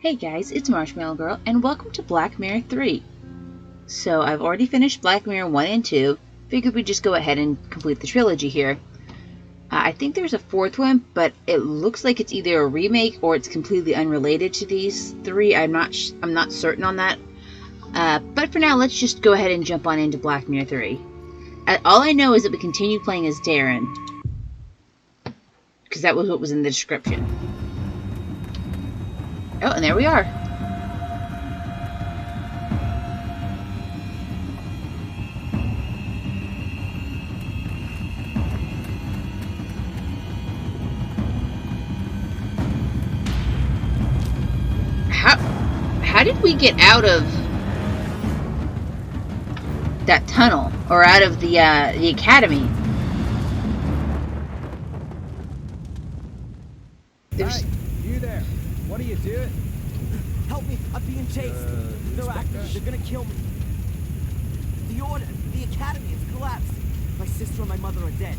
Hey guys, it's MarshmallowGirl, and welcome to Black Mirror 3. So, I've already finished Black Mirror 1 and 2. Figured we'd just go ahead and complete the trilogy here. I think there's a fourth one, but it looks like it's either a remake or it's completely unrelated to these three. I'm not certain on that. But for now, let's just go ahead and jump on into Black Mirror 3. All I know is that we continue playing as Darren, because that was what was in the description. Oh, and there we are. How did we get out of that tunnel, or out of the academy? Hey, you there? What are you doing? Help me! I'm being chased. They're active. They're gonna kill me. The order, the academy has collapsed. My sister and my mother are dead.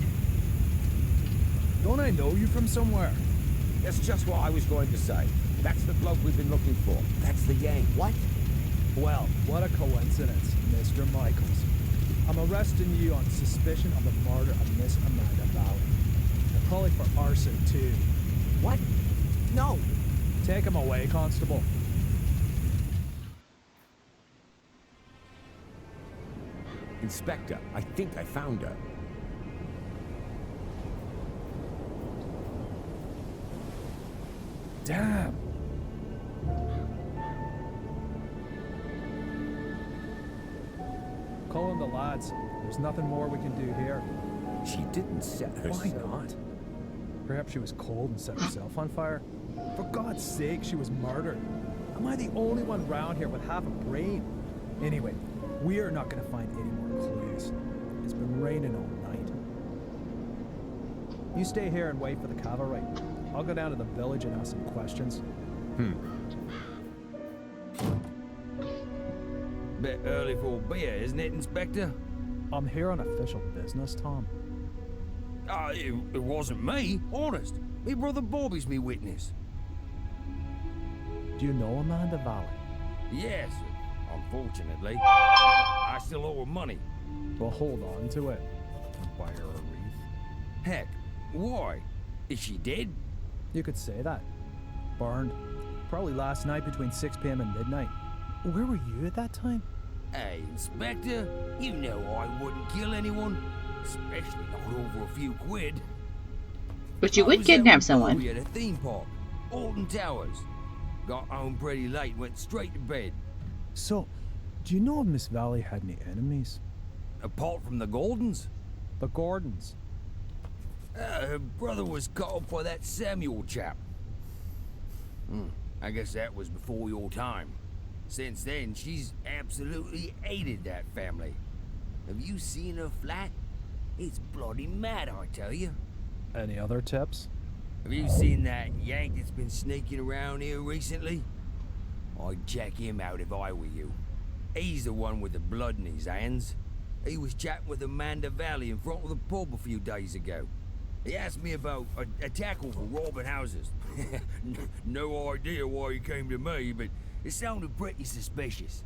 Don't I know you from somewhere? That's just what I was going to say. That's the bloke we've been looking for. That's the Yank. What? Well, what a coincidence, Mr. Michaels. I'm arresting you on suspicion of the murder of Miss Amanda Valley. And probably for arson, too. What? No. Take him away, Constable. Inspector, I think I found her. Damn. Call in the lads. There's nothing more we can do here. She didn't set herself. Why not? Perhaps she was cold and set herself on fire. For God's sake, she was murdered. Am I the only one round here with half a brain? Anyway, we are not going to find any more clues. It's been raining all night. You stay here and wait for the cavalry. I'll go down to the village and ask some questions. Bit early for a beer, isn't it, Inspector? I'm here on official business, Tom. It wasn't me, honest. Me brother Bobby's me witness. Do you know Amanda Valley? Yes, unfortunately. I still owe her money. Well, hold on to it. And buy her a wreath. Heck, why? Is she dead? You could say that. Burned. Probably last night between 6 p.m. and midnight. Where were you at that time? Hey, Inspector, you know I wouldn't kill anyone. Especially not over a few quid. But you would kidnap someone. We at a theme park, Alton Towers. Got home pretty late, went straight to bed. So, do you know if Miss Valley had any enemies? Apart from the Gordons? The Gordons. Her brother was caught by that Samuel chap. I guess that was before your time. Since then, she's absolutely hated that family. Have you seen her flat? It's bloody mad, I tell you. Any other tips? Have you seen that Yank that's been sneaking around here recently? I'd check him out if I were you. He's the one with the blood in his hands. He was chatting with Amanda Valley in front of the pub a few days ago. He asked me about a tackle for robbing houses. No idea why he came to me, but it sounded pretty suspicious.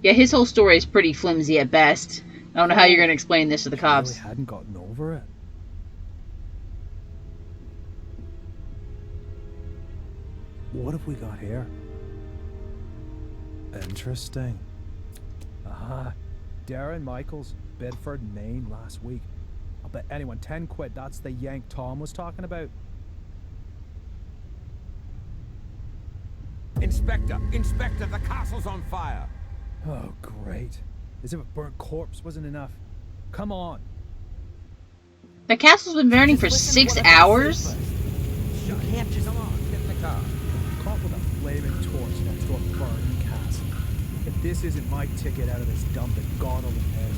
Yeah, his whole story is pretty flimsy at best. I don't know how you're going to explain this to the cops. Really hadn't gotten over it. What have we got here? Interesting. Aha. Darren Michaels, Bedford, Maine, last week. I'll bet anyone 10 quid that's the Yank Tom was talking about. Inspector, the castle's on fire. Oh, great. As if a burnt corpse wasn't enough. Come on. The castle's been burning for 6 hours? You can't just... Come on, get in the car. Caught with a flaming torch next to a burning castle. If this isn't my ticket out of this dump, then God only knows.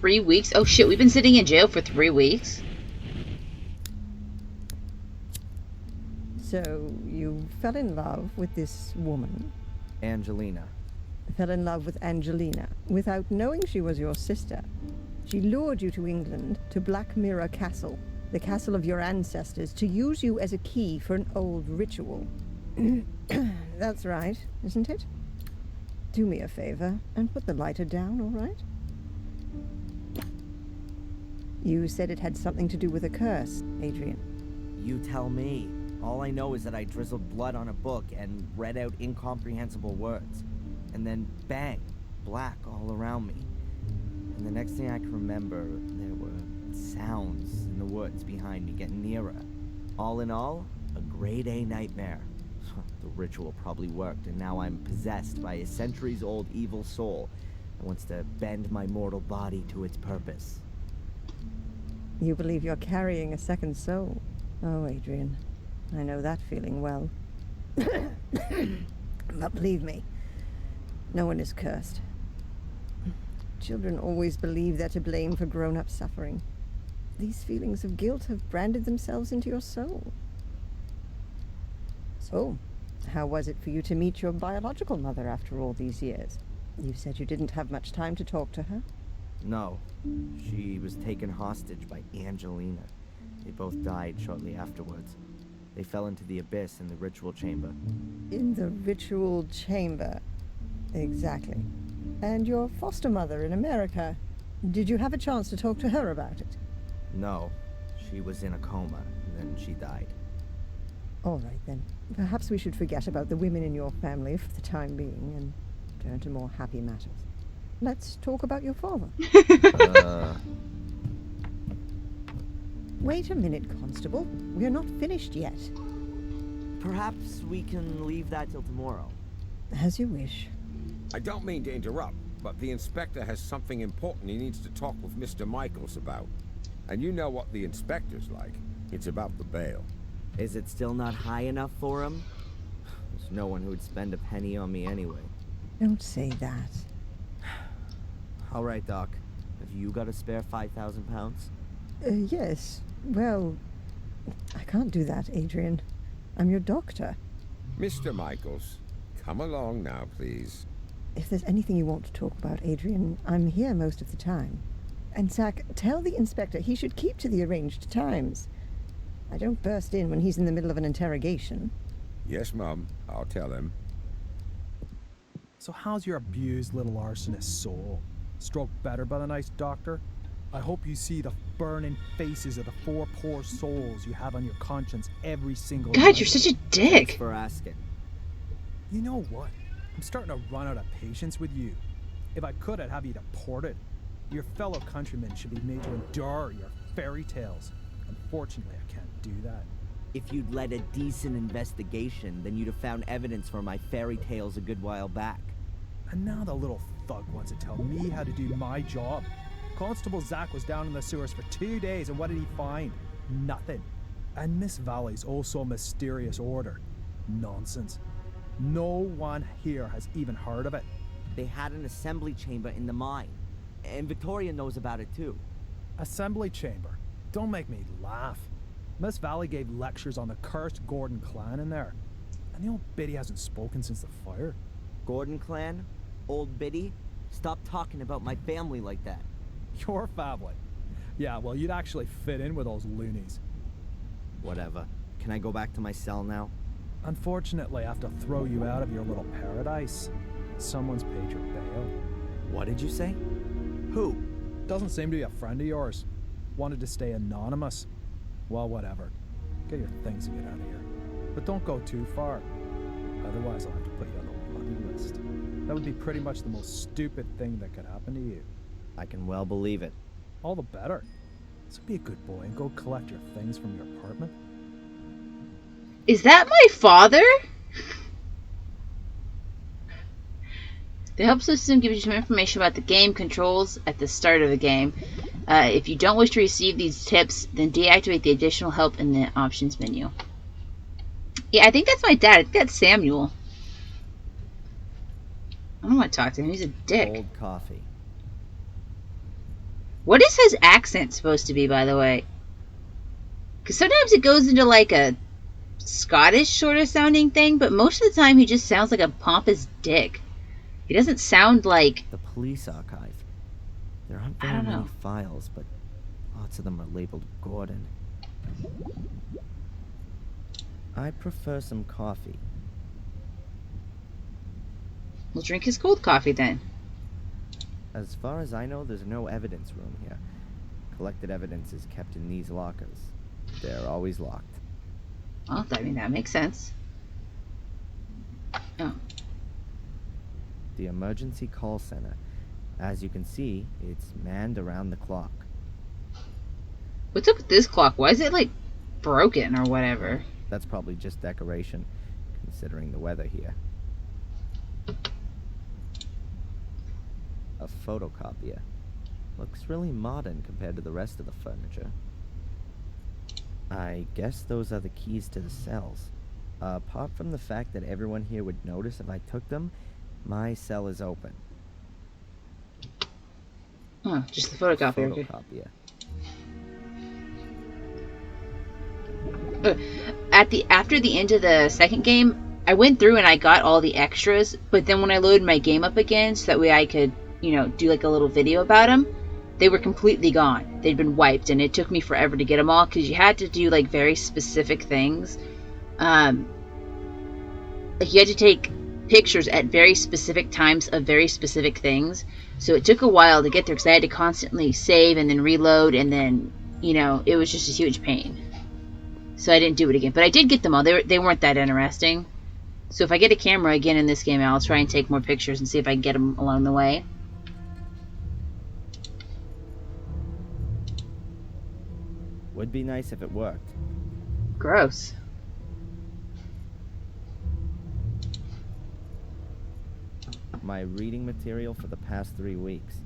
3 weeks? Oh shit, we've been sitting in jail for 3 weeks? So, you fell in love with this woman? Angelina. Fell in love with Angelina, without knowing she was your sister. She lured you to England, to Black Mirror Castle, the castle of your ancestors, to use you as a key for an old ritual. That's right, isn't it? Do me a favor, and put the lighter down, all right? You said it had something to do with a curse, Adrian. You tell me. All I know is that I drizzled blood on a book and read out incomprehensible words. And then, bang, black all around me. And the next thing I can remember, there were sounds in the woods behind me getting nearer. All in all, a grade A nightmare. The ritual probably worked, and now I'm possessed by a centuries-old evil soul that wants to bend my mortal body to its purpose. You believe you're carrying a second soul. Oh, Adrian, I know that feeling well. But believe me, no one is cursed. Children always believe they're to blame for grown-up suffering. These feelings of guilt have branded themselves into your soul. So, how was it for you to meet your biological mother after all these years? You said you didn't have much time to talk to her. No, she was taken hostage by Angelina. They both died shortly afterwards. They fell into the abyss in the ritual chamber. In the ritual chamber. Exactly. And your foster mother in America, did you have a chance to talk to her about it? No, she was in a coma, and then she died. All right, then. Perhaps we should forget about the women in your family for the time being and turn to more happy matters. Let's talk about your father. Wait a minute, Constable. We're not finished yet. Perhaps we can leave that till tomorrow. As you wish. I don't mean to interrupt, but the inspector has something important he needs to talk with Mr. Michaels about. And you know what the inspector's like. It's about the bail. Is it still not high enough for him? There's no one who would spend a penny on me anyway. Don't say that. All right, Doc. Have you got a spare 5,000 pounds? Yes. Well, I can't do that, Adrian. I'm your doctor. Mr. Michaels, come along now, please. If there's anything you want to talk about, Adrian, I'm here most of the time. And Zach, tell the inspector he should keep to the arranged times. I don't burst in when he's in the middle of an interrogation. Yes, Mum. I'll tell him. So how's your abused little arsonist soul? Stroke better by the nice doctor? I hope you see the burning faces of the 4 poor souls you have on your conscience every single God, night. you're such a Thanks dick. for asking. You know what? I'm starting to run out of patience with you. If I could, I'd have you deported. Your fellow countrymen should be made to endure your fairy tales. Unfortunately, I can't do that. If you'd led a decent investigation, then you'd have found evidence for my fairy tales a good while back. And now the little thug wants to tell me how to do my job. Constable Zach was down in the sewers for 2 days, and what did he find? Nothing. And Miss Valley's also a mysterious order. Nonsense. No one here has even heard of it. They had an assembly chamber in the mine. And Victoria knows about it too. Assembly chamber. Don't make me laugh. Miss Valley gave lectures on the cursed Gordon clan in there. And the old biddy hasn't spoken since the fire. Gordon clan? Old Biddy? Stop talking about my family like that. Your family? Yeah, well, you'd actually fit in with those loonies. Whatever. Can I go back to my cell now? Unfortunately, I have to throw you out of your little paradise. Someone's paid your bail. What did you say? Who? Doesn't seem to be a friend of yours. Wanted to stay anonymous. Well, whatever. Get your things and get out of here. But don't go too far. Otherwise, I'll have to put you on the bloody list. That would be pretty much the most stupid thing that could happen to you. I can well believe it. All the better. So be a good boy and go collect your things from your apartment. Is that my father? The help system gives you some information about the game controls at the start of the game. If you don't wish to receive these tips, then deactivate the additional help in the options menu. Yeah, I think that's my dad. I think that's Samuel. I don't want to talk to him. He's a dick. Cold coffee. What is his accent supposed to be, by the way? Because sometimes it goes into like a Scottish sort of sounding thing, but most of the time he just sounds like a pompous dick. He doesn't sound like... The police archive. There aren't I very don't many know. files, but lots of them are labeled Gordon. I prefer some coffee. We'll drink his cold coffee then. As far as I know, there's no evidence room here. Collected evidence is kept in these lockers. They're always locked. Well, I mean, that makes sense. Oh. The emergency call center. As you can see, it's manned around the clock. What's up with this clock? Why is it, like, broken or whatever? That's probably just decoration, considering the weather here. A photocopier. Looks really modern compared to the rest of the furniture. I guess those are the keys to the cells. Apart from the fact that everyone here would notice if I took them, my cell is open. Oh, just the photocopier. Okay. Photocopier. After the end of the second game, I went through and I got all the extras, but then when I loaded my game up again, so that way I could, you know, do like a little video about them, they were completely gone. They'd been wiped, and it took me forever to get them all because you had to do like very specific things. Like you had to take pictures at very specific times of very specific things. So it took a while to get there because I had to constantly save and then reload, and then, you know, it was just a huge pain. So I didn't do it again. But I did get them all. They weren't that interesting. So if I get a camera again in this game, I'll try and take more pictures and see if I can get them along the way. Would be nice if it worked. Gross. My reading material for the past 3 weeks.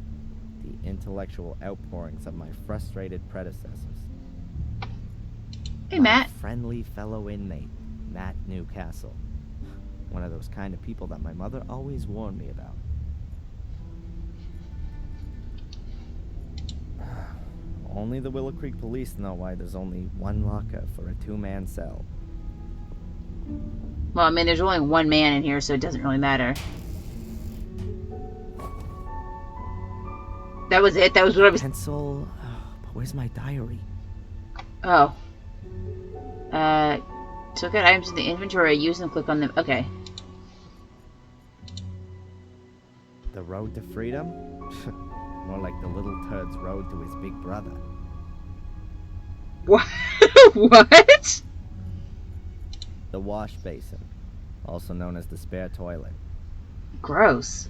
The intellectual outpourings of my frustrated predecessors. Hey, Matt. My friendly fellow inmate, Matt Newcastle. One of those kind of people that my mother always warned me about. Only the Willow Creek police know why there's only one locker for a 2-man cell. Well, I mean, there's only one man in here, so it doesn't really matter. That was it? That was what I was... Pencil... but where's my diary? Oh. To look at items in the inventory, I use them, click on them. Okay. The road to freedom? More like the little turd's road to his big brother. What? What? The wash basin, also known as the spare toilet. Gross.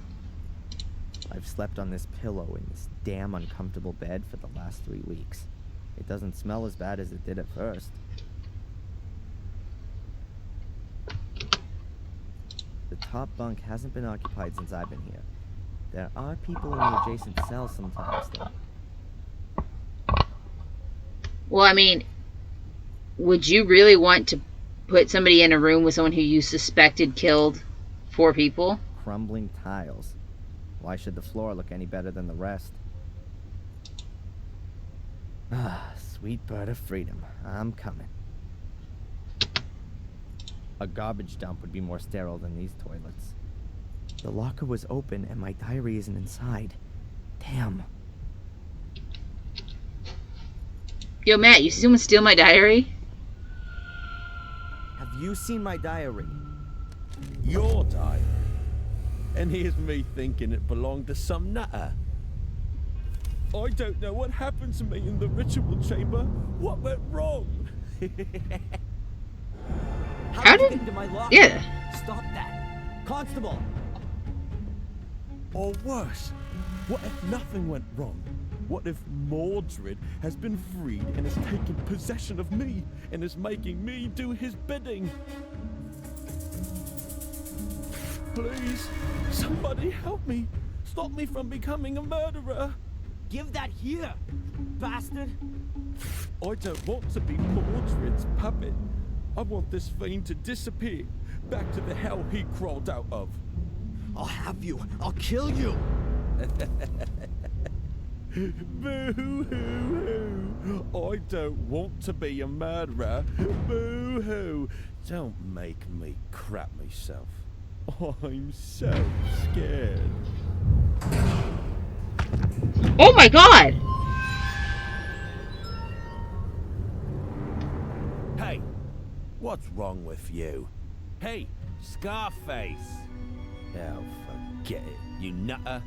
I've slept on this pillow in this damn uncomfortable bed for the last 3 weeks. It doesn't smell as bad as it did at first. The top bunk hasn't been occupied since I've been here. There are people in the adjacent cells sometimes, though. Well, I mean, would you really want to put somebody in a room with someone who you suspected killed 4 people? Crumbling tiles. Why should the floor look any better than the rest? Ah, sweet bird of freedom. I'm coming. A garbage dump would be more sterile than these toilets. The locker was open and my diary isn't inside. Damn. Yo, Matt, you see someone steal my diary? Have you seen my diary? Your diary? And here's me thinking it belonged to some nutter. I don't know what happened to me in the ritual chamber. What went wrong? How did you did... get into my locker? Yeah. Stop that. Constable! Or worse, what if nothing went wrong? What if Mordred has been freed and has taken possession of me and is making me do his bidding? Please, somebody help me. Stop me from becoming a murderer. Give that here, bastard! I don't want to be Mordred's puppet. I want this fiend to disappear, back to the hell he crawled out of. I'll have you. I'll kill you. Boo-hoo-hoo. I don't want to be a murderer. Boo-hoo. Don't make me crap myself. I'm so scared. Oh my god! Hey, what's wrong with you? Hey, Scarface. Oh, forget it, you nutter.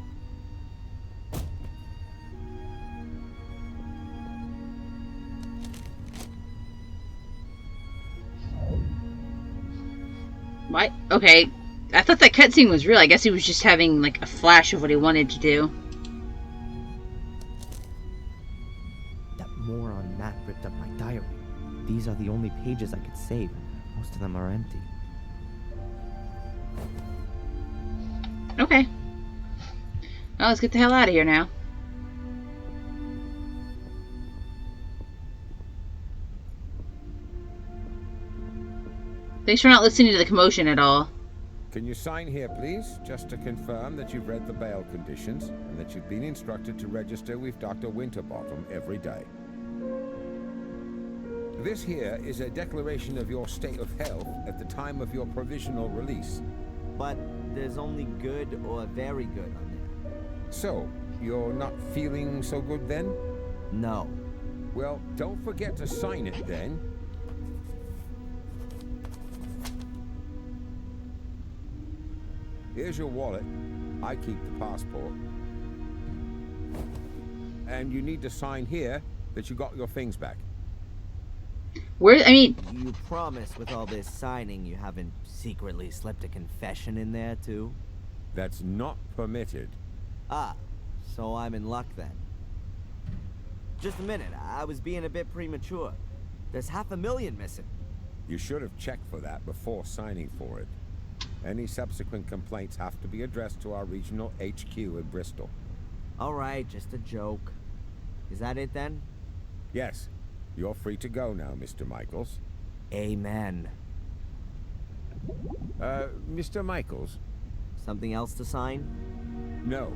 What? Okay. I thought that cutscene was real. I guess he was just having, like, a flash of what he wanted to do. That moron Matt ripped up my diary. These are the only pages I could save. Most of them are empty. Okay. Well, let's get the hell out of here now. Thanks for not listening to the commotion at all. Can you sign here, please, just to confirm that you've read the bail conditions and that you've been instructed to register with Dr. Winterbottom every day. This here is a declaration of your state of health at the time of your provisional release. But there's only good or very good on there. So, you're not feeling so good then? No. Well, don't forget to sign it then. Here's your wallet. I keep the passport. And you need to sign here that you got your things back. Where, I mean... You promise with all this signing you haven't secretly slipped a confession in there, too? That's not permitted. Ah, so I'm in luck then. Just a minute, I was being a bit premature. There's $500,000 missing. You should have checked for that before signing for it. Any subsequent complaints have to be addressed to our regional HQ in Bristol. All right, just a joke. Is that it then? Yes. You're free to go now, Mr. Michaels. Amen. Mr. Michaels? Something else to sign? No.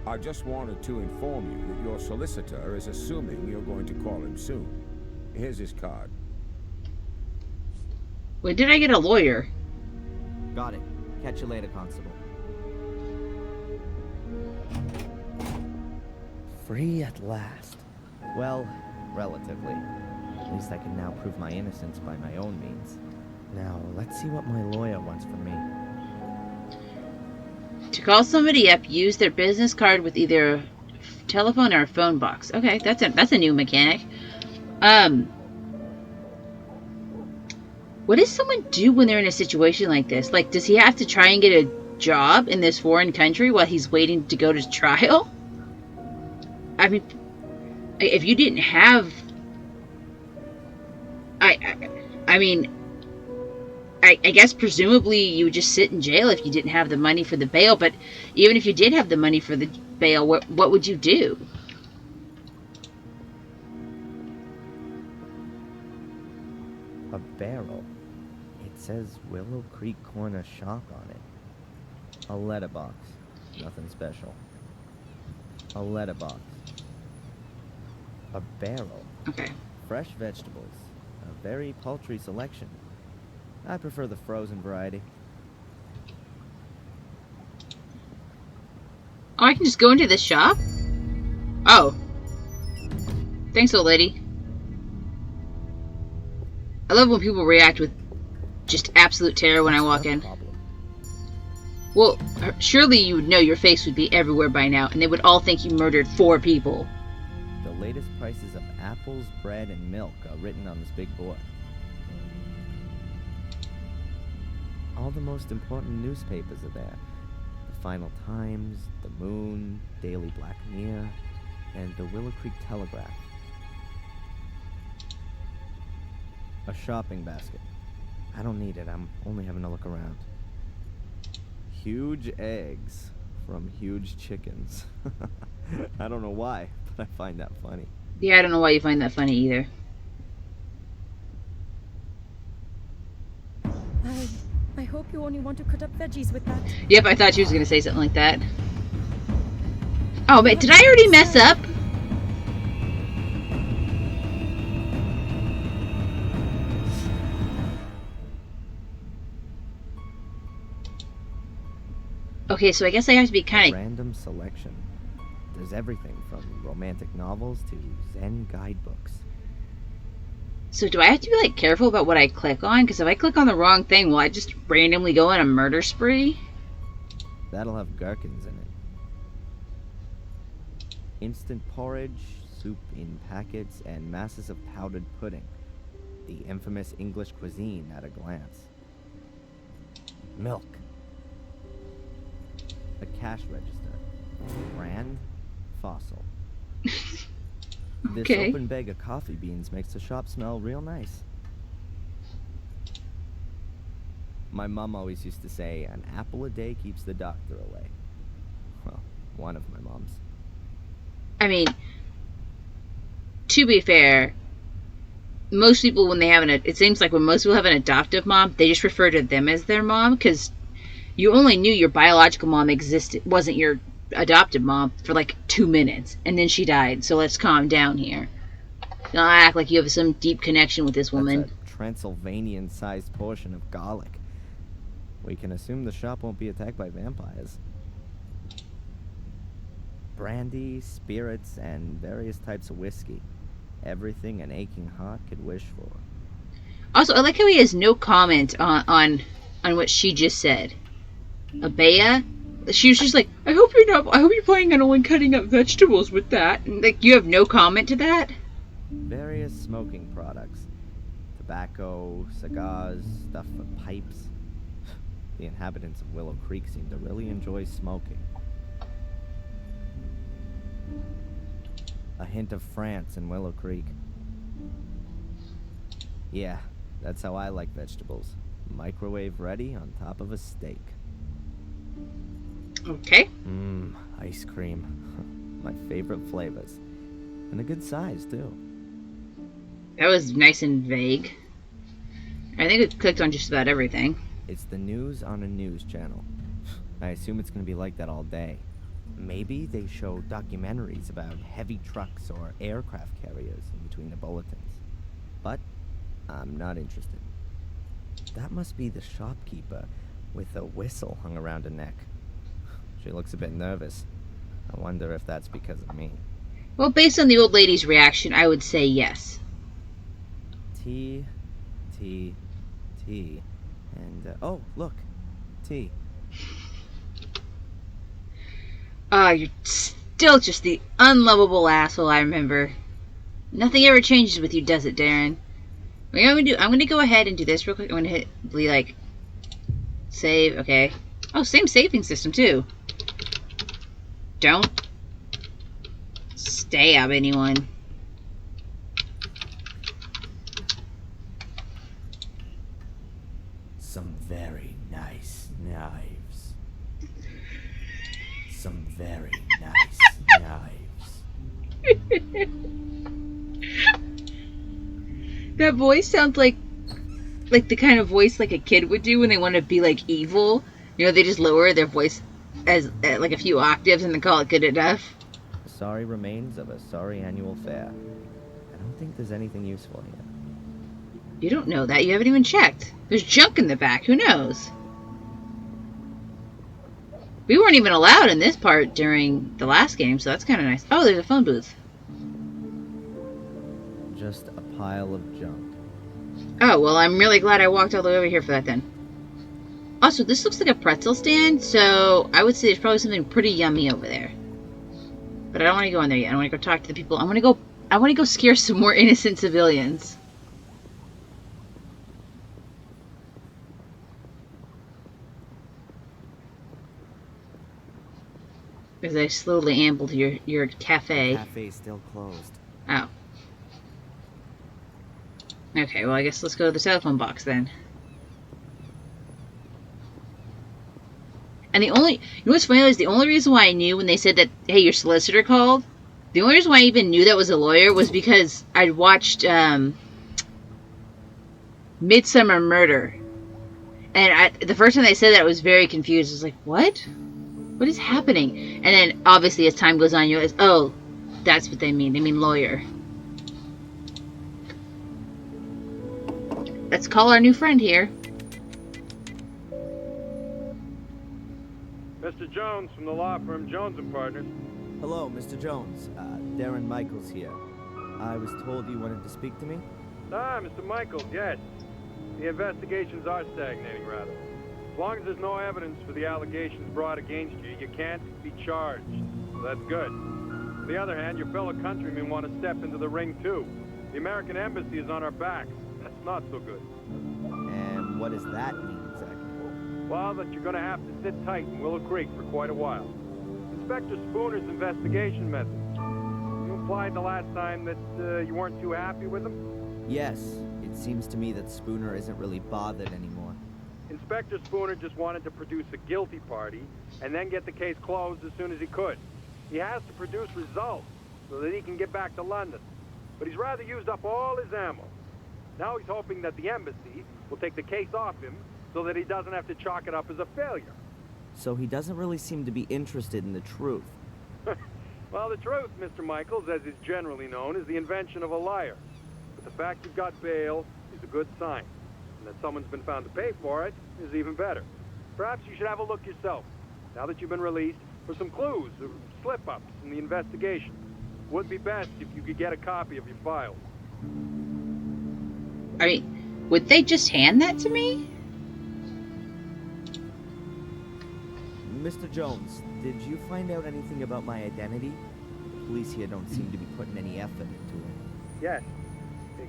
I just wanted to inform you that your solicitor is assuming you're going to call him soon. Here's his card. When did I get a lawyer? Got it. Catch you later, Constable. Free at last. Well, relatively. At least I can now prove my innocence by my own means. Now, let's see what my lawyer wants from me. To call somebody up, use their business card with either a telephone or a phone box. Okay, that's a new mechanic. What does someone do when they're in a situation like this? Like, does he have to try and get a job in this foreign country while he's waiting to go to trial? I mean, if you didn't have... I mean, I guess presumably you would just sit in jail if you didn't have the money for the bail, but even if you did have the money for the bail, what would you do? A barrel. It says Willow Creek Corner Shop on it. A letterbox. Nothing special. A letterbox. A barrel. Okay. Fresh vegetables. A very paltry selection. I prefer the frozen variety. Oh, I can just go into this shop? Oh. Thanks, old lady. I love when people react with just absolute terror when I walk in. Well, surely you would know your face would be everywhere by now, and they would all think you murdered 4 people. The latest prices of apples, bread, and milk are written on this big board. All the most important newspapers are there. The Final Times, The Moon, Daily Black Mirror, and the Willow Creek Telegraph. A shopping basket. I don't need it, I'm only having a look around. Huge eggs from huge chickens. I don't know why, but I find that funny. Yeah, I don't know why you find that funny either. I hope you only want to cut up veggies with that. Yep, I thought she was going to say something like that. Oh, but did I already mess up? Okay, so I guess I have to be kind of... Random selection. There's everything from romantic novels to Zen guidebooks. So do I have to be, like, careful about what I click on? Because if I click on the wrong thing, will I just randomly go on a murder spree? That'll have gherkins in it. Instant porridge, soup in packets, and masses of powdered pudding. The infamous English cuisine at a glance. Milk. A cash register. Brand? Fossil. This Okay. open bag of coffee beans makes the shop smell real nice. My mom always used to say, an apple a day keeps the doctor away. Well, one of my moms. I mean, to be fair, most people when they have it seems like when most people have an adoptive mom, they just refer to them as their mom, because you only knew your biological mom wasn't your adoptive mom for like 2 minutes, and then she died. So let's calm down here. Don't act like you have some deep connection with this woman. That's a Transylvanian-sized portion of garlic. We can assume the shop won't be attacked by vampires. Brandy, spirits, and various types of whiskey. Everything an aching heart could wish for. Also, I like how he has no comment on what she just said. Abea, she was just like, I hope you're planning on only cutting up vegetables with that. And, like, you have no comment to that? Various smoking products. Tobacco, cigars, stuff for pipes. The inhabitants of Willow Creek seem to really enjoy smoking. A hint of France in Willow Creek. Yeah, that's how I like vegetables. Microwave ready on top of a steak. Okay. Ice cream. My favorite flavors. And a good size, too. That was nice and vague. I think it clicked on just about everything. It's the news on a news channel. I assume it's going to be like that all day. Maybe they show documentaries about heavy trucks or aircraft carriers in between the bulletins. But I'm not interested. That must be the shopkeeper with a whistle hung around her neck. She looks a bit nervous. I wonder if that's because of me. Well, based on the old lady's reaction, I would say yes. Tea. And, oh, look. Tea. You're still just the unlovable asshole I remember. Nothing ever changes with you, does it, Darren? What I'm gonna go ahead and do this real quick. I'm gonna hit, like, save, okay. Oh, same saving system, too. Don't stab anyone. Some very nice knives. Some very nice knives. That voice sounds like the kind of voice like a kid would do when they want to be like evil. You know, they just lower their voice as like a few octaves and then call it good enough. Sorry remains of a sorry annual fair. I don't think there's anything useful here. You don't know that. You haven't even checked. There's junk in the back. Who knows? We weren't even allowed in this part during the last game, so that's kind of nice. Oh, there's a phone booth. Just a pile of junk. Oh, well, I'm really glad I walked all the way over here for that then. Also, this looks like a pretzel stand, so I would say there's probably something pretty yummy over there. But I don't want to go in there yet. I want to go talk to the people. I want to go scare some more innocent civilians. As I slowly amble to your cafe. The cafe's still closed. Oh. Okay, well, I guess let's go to the telephone box then. And you know what's funny is the only reason why I knew when they said that, hey, your solicitor called, the only reason why I even knew that was a lawyer was because I'd watched Midsummer Murder. And the first time they said that, I was very confused. I was like, what? What is happening? And then, obviously, as time goes on, you realize, oh, that's what they mean. They mean lawyer. Let's call our new friend here. Mr. Jones from the law firm Jones and Partners. Hello, Mr. Jones. Darren Michaels here. I was told you wanted to speak to me? Ah, Mr. Michaels, yes. The investigations are stagnating, rather. As long as there's no evidence for the allegations brought against you, you can't be charged. So that's good. On the other hand, your fellow countrymen want to step into the ring, too. The American embassy is on our backs. That's not so good. And what does that mean exactly? Well, that you're going to have to sit tight in Willow Creek for quite a while. Inspector Spooner's investigation methods. You implied the last time that you weren't too happy with them? Yes, it seems to me that Spooner isn't really bothered anymore. Inspector Spooner just wanted to produce a guilty party and then get the case closed as soon as he could. He has to produce results so that he can get back to London. But he's rather used up all his ammo. Now he's hoping that the embassy will take the case off him so that he doesn't have to chalk it up as a failure. So he doesn't really seem to be interested in the truth. Well, the truth, Mr. Michaels, as is generally known, is the invention of a liar. But the fact you've got bail is a good sign. And that someone's been found to pay for it is even better. Perhaps you should have a look yourself, now that you've been released, for some clues or slip-ups in the investigation. Would be best if you could get a copy of your files. I mean, would they just hand that to me? Mr. Jones, did you find out anything about my identity? The police here don't seem to be putting any effort into it. Yes.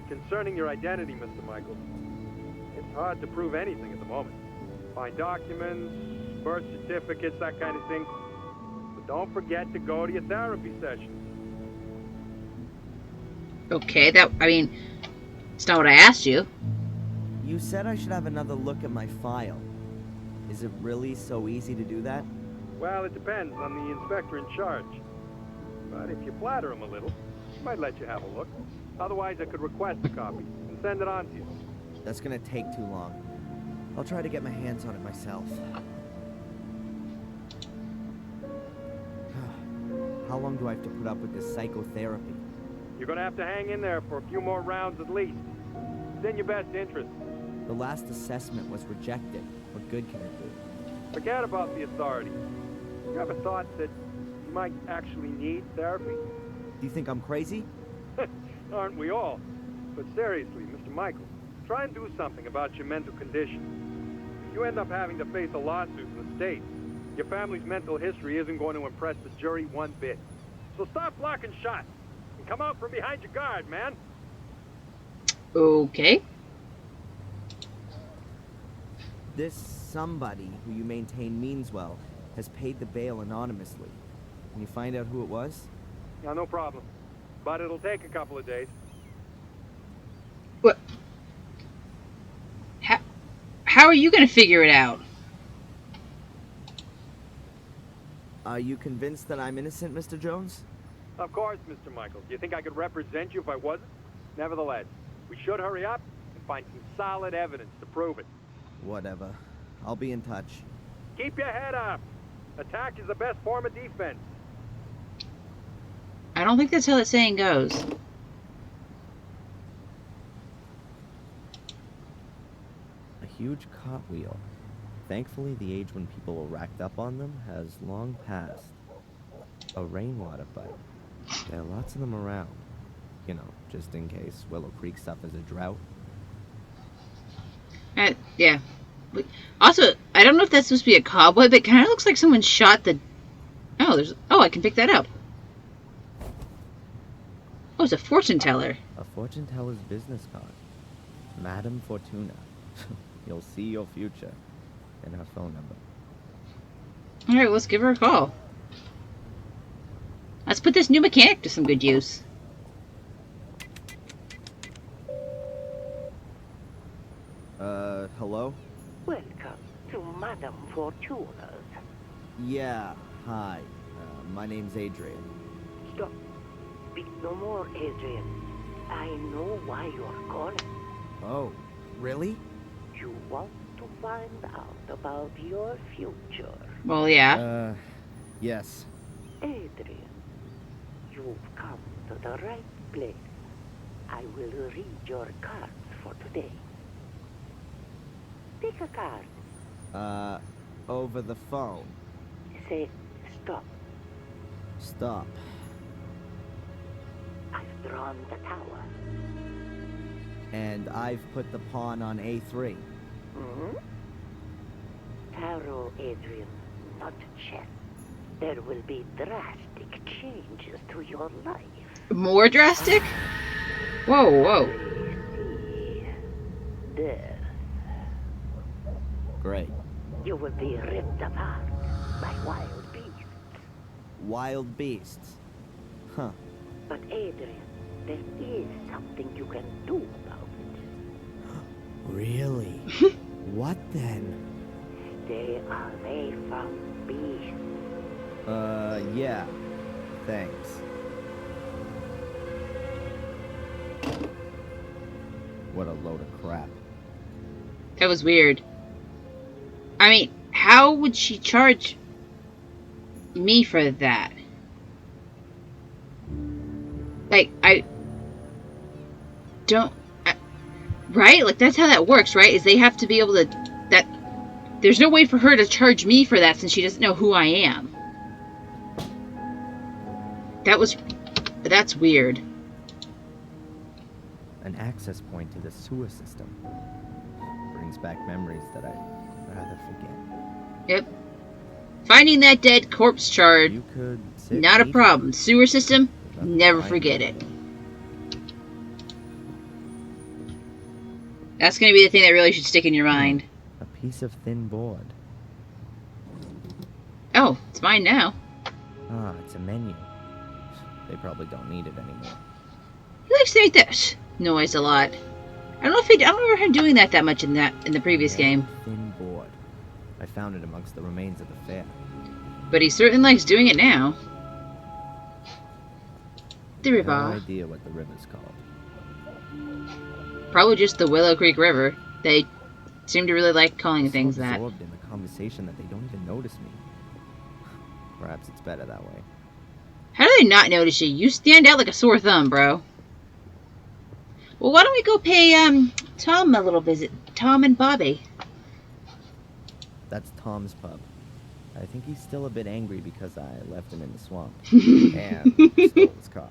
Concerning your identity, Mr. Michaels, it's hard to prove anything at the moment. Find documents, birth certificates, that kind of thing. But don't forget to go to your therapy sessions. Okay, it's not what I asked you. You said I should have another look at my file. Is it really so easy to do that? Well, it depends on the inspector in charge. But if you flatter him a little, he might let you have a look. Otherwise, I could request a copy and send it on to you. That's gonna take too long. I'll try to get my hands on it myself. How long do I have to put up with this psychotherapy? You're gonna have to hang in there for a few more rounds at least. It's in your best interest. The last assessment was rejected. What good can it do? Forget about the authorities. You ever thought that you might actually need therapy? Do you think I'm crazy? Aren't we all? But seriously, Mr. Michaels, try and do something about your mental condition. If you end up having to face a lawsuit in the States, your family's mental history isn't going to impress the jury one bit. So stop blocking shots and come out from behind your guard, man. Okay. This somebody who you maintain means well has paid the bail anonymously. Can you find out who it was? Yeah, no problem. But it'll take a couple of days. What? How are you going to figure it out? Are you convinced that I'm innocent, Mr. Jones? Of course, Mr. Michaels. Do you think I could represent you if I wasn't? Nevertheless, we should hurry up and find some solid evidence to prove it. Whatever. I'll be in touch. Keep your head up. Attack is the best form of defense. I don't think that's how that saying goes. A huge cartwheel. Thankfully, the age when people were racked up on them has long passed. A rainwater pipe. There are lots of them around. You know, just in case Willow Creek suffers a drought. Yeah. Also, I don't know if that's supposed to be a cobweb, but it kind of looks like someone shot the... Oh, I can pick that up. Oh, it's a fortune teller. A fortune teller's business card. Madame Fortuna. You'll see your future. And her phone number. Alright, let's give her a call. Let's put this new mechanic to some good use. Hello? Welcome to Madame Fortuna's. Yeah, hi. My name's Adrian. Stop. Speak no more, Adrian. I know why you're calling. Oh, really? You want to find out about your future. Well, yeah. Yes. Adrian, you've come to the right place. I will read your cards for today. Pick a card. Over the phone. Say, stop. Stop. I've drawn the tower. And I've put the pawn on A3. Hmm? Tarot, Adrian, not chess. There will be drastic changes to your life. More drastic? Whoa, whoa. Death. Great. You will be ripped apart by wild beasts. Wild beasts. Huh. But Adrian, there is something you can do about it. Really? What then? Stay away from beasts. Yeah. Thanks. What a load of crap. That was weird. I mean, how would she charge me for that? Like, I don't... right? Like, that's how that works, right? Is they have to be able to... There's no way for her to charge me for that since she doesn't know who I am. That's weird. An access point to the sewer system. Brings back memories that I'd rather forget. Yep. Finding that dead corpse shard, You could sit not a neat. problem. Sewer system, Nothing never behind forget it. it. That's going to be the thing that really should stick in your mind. A piece of thin board. Oh, it's mine now. Ah, it's a menu. They probably don't need it anymore. He likes to make that noise a lot. I don't remember him doing that much in the previous game. Thin board. I found it amongst the remains of the fair. But he certainly likes doing it now. The No river. idea what the river's called. Probably just the Willow Creek River. They seem to really like calling things so that. absorbed in the conversation that they don't even notice me. Perhaps it's better that way. How do they not notice you? You stand out like a sore thumb, bro. Well, why don't we go pay Tom a little visit? Tom and Bobby. That's Tom's pub. I think he's still a bit angry because I left him in the swamp. And stole his car.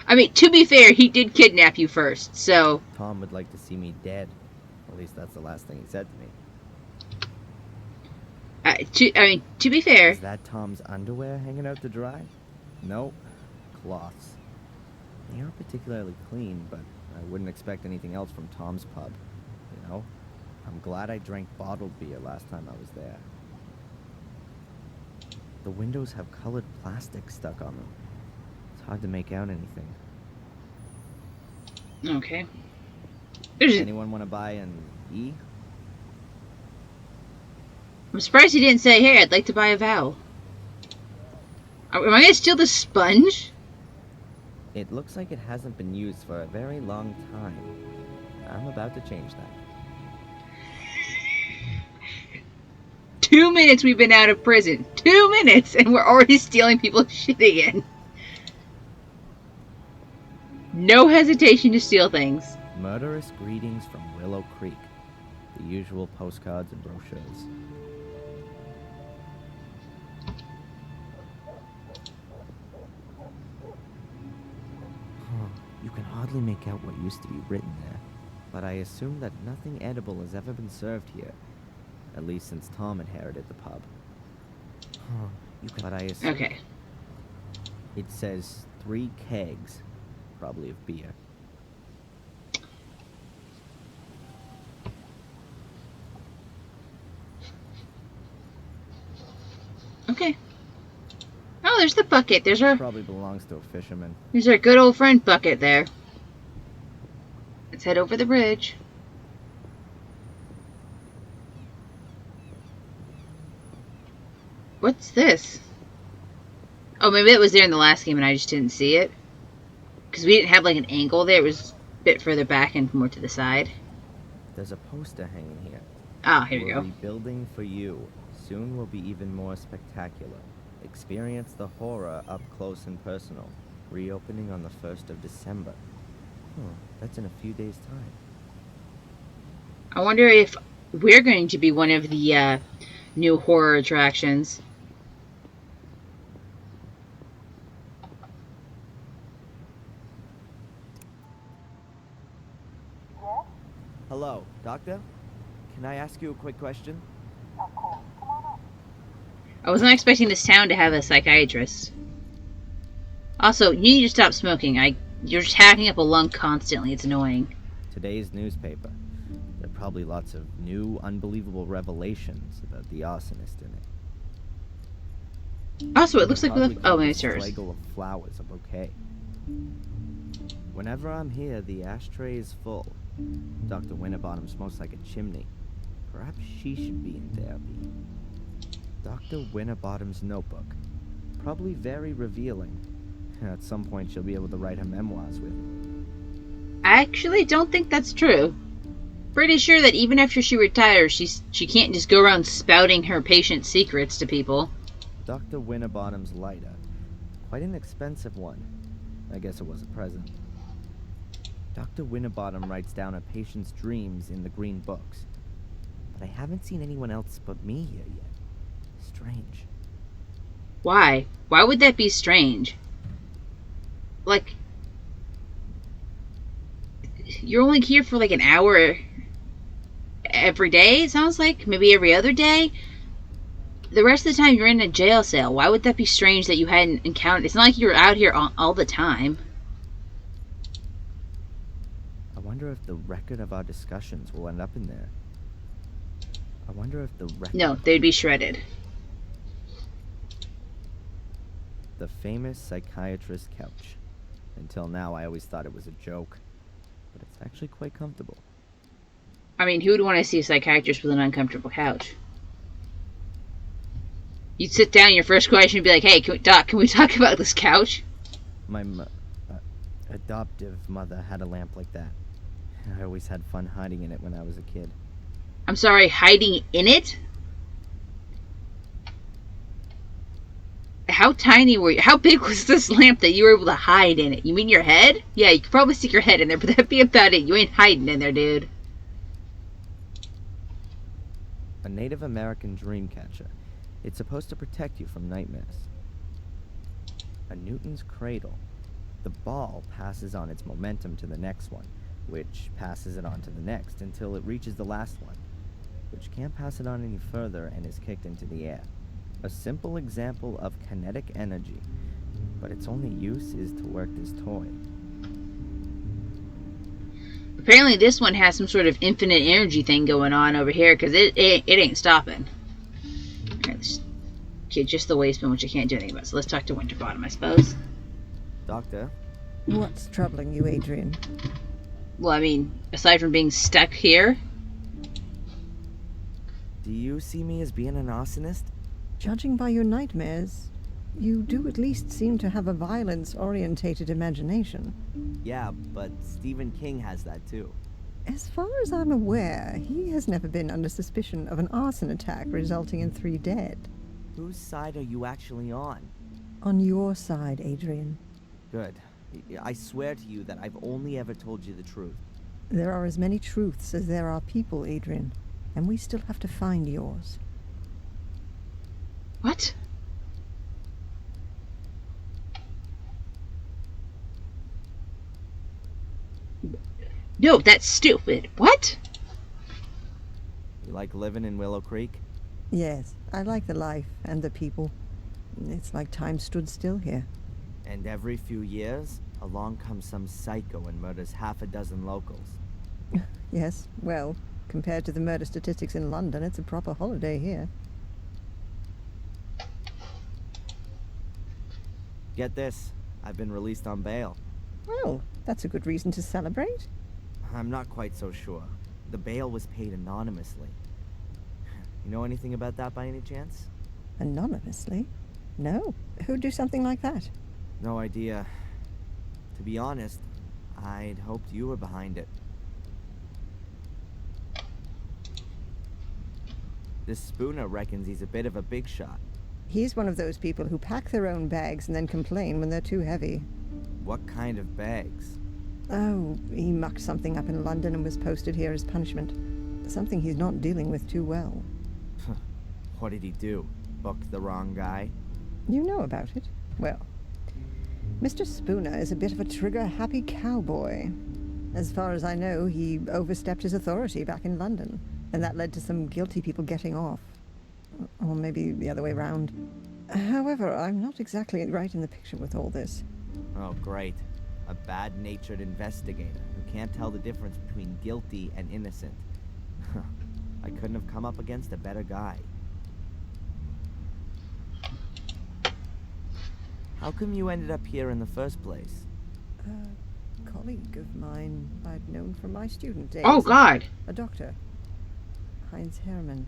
I mean, to be fair, he did kidnap you first, so... Tom would like to see me dead. At least that's the last thing he said to me. to be fair... Is that Tom's underwear hanging out to dry? Nope. Cloths. They aren't particularly clean, but I wouldn't expect anything else from Tom's pub. You know? I'm glad I drank bottled beer last time I was there. The windows have colored plastic stuck on them. It's hard to make out anything. Okay. Anyone want to buy an E? I'm surprised he didn't say, hey, I'd like to buy a vowel. Am I going to steal the sponge? It looks like it hasn't been used for a very long time. I'm about to change that. 2 minutes we've been out of prison. 2 minutes, and we're already stealing people's shit again. No hesitation to steal things. Murderous greetings from Willow Creek. The usual postcards and brochures. You can hardly make out what used to be written there, but I assume that nothing edible has ever been served here. At least since Tom inherited the pub. But I assume... Okay. It says 3 kegs, probably of beer. Okay. Oh, there's the bucket. There's our Probably belongs to a fisherman. There's our good old friend Bucket there. Let's head over the bridge. What's this? Oh, maybe it was there in the last game and I just didn't see it. Because we didn't have like an angle there. It was a bit further back and more to the side. There's a poster hanging here. Ah, here we We're go. rebuilding for you. Soon will be even more spectacular. Experience the horror up close and personal. Reopening on the 1st of December. That's in a few days' time. I wonder if we're going to be one of the new horror attractions. Hello, Doctor? Can I ask you a quick question? I was not expecting this town to have a psychiatrist. Also, you need to stop smoking. You're just hacking up a lung constantly. It's annoying. Today's newspaper. There are probably lots of new, unbelievable revelations about the arsonist in it. Also, it looks like we left... Oh, maybe maybe it's hers. flagel of flowers a bouquet. Whenever I'm here, the ashtray is full. Dr. Winterbottom smokes like a chimney. Perhaps she should be in therapy. Dr. Winterbottom's notebook. Probably very revealing. At some point, she'll be able to write her memoirs with it. I actually don't think that's true. Pretty sure that even after she retires, she can't just go around spouting her patient secrets to people. Dr. Winterbottom's lighter. Quite an expensive one. I guess it was a present. Dr. Winterbottom writes down a patient's dreams in the green books. But I haven't seen anyone else but me here yet. Strange. Why? Why would that be strange? Like, you're only here for like an hour every day, it sounds like? Maybe every other day? The rest of the time you're in a jail cell. Why would that be strange that you hadn't encountered? It's not like you were out here all the time. I wonder if the record of our discussions will end up in there. I wonder if the record... No, they'd be shredded. The famous psychiatrist couch. Until now, I always thought it was a joke. But it's actually quite comfortable. I mean, who would want to see a psychiatrist with an uncomfortable couch? You'd sit down, your first question would be like, hey, Doc, can we talk about this couch? My adoptive mother had a lamp like that. I always had fun hiding in it when I was a kid. I'm sorry, hiding in it? How tiny were you? How big was this lamp that you were able to hide in it? You mean your head? Yeah, you could probably stick your head in there, but that'd be about it. You ain't hiding in there, dude. A Native American dream catcher. It's supposed to protect you from nightmares. A Newton's cradle. The ball passes on its momentum to the next one, which passes it on to the next until it reaches the last one, which can't pass it on any further and is kicked into the air. A simple example of kinetic energy, but its only use is to work this toy. Apparently this one has some sort of infinite energy thing going on over here, because it ain't stopping. Okay, just the waistband, which I can't do anything about, so let's talk to Winterbottom, I suppose. Doctor? What's troubling you, Adrian? Well, I mean, aside from being stuck here... Do you see me as being an arsonist? Judging by your nightmares, you do at least seem to have a violence-orientated imagination. Yeah, but Stephen King has that too. As far as I'm aware, he has never been under suspicion of an arson attack resulting in 3 dead. Whose side are you actually on? On your side, Adrian. Good. I swear to you that I've only ever told you the truth. There are as many truths as there are people, Adrian, and we still have to find yours. What? No, that's stupid. What? You like living in Willow Creek? Yes, I like the life and the people. It's like time stood still here. And every few years, along comes some psycho and murders half a dozen locals. Yes, well, compared to the murder statistics in London, it's a proper holiday here. Get this, I've been released on bail. Well, that's a good reason to celebrate. I'm not quite so sure. The bail was paid anonymously. You know anything about that by any chance? Anonymously? No. Who'd do something like that? No idea. To be honest, I'd hoped you were behind it. This Spooner reckons he's a bit of a big shot. He's one of those people who pack their own bags and then complain when they're too heavy. What kind of bags? Oh, he mucked something up in London and was posted here as punishment. Something he's not dealing with too well. What did he do? Book the wrong guy? You know about it? Well, Mr. Spooner is a bit of a trigger-happy cowboy. As far as I know, he overstepped his authority back in London, and that led to some guilty people getting off. Or maybe the other way round. However, I'm not exactly right in the picture with all this. Oh, great. A bad-natured investigator who can't tell the difference between guilty and innocent. I couldn't have come up against a better guy. How come you ended up here in the first place? A colleague of mine I'd known from my student days. Oh, God. A doctor. Heinz Hermann.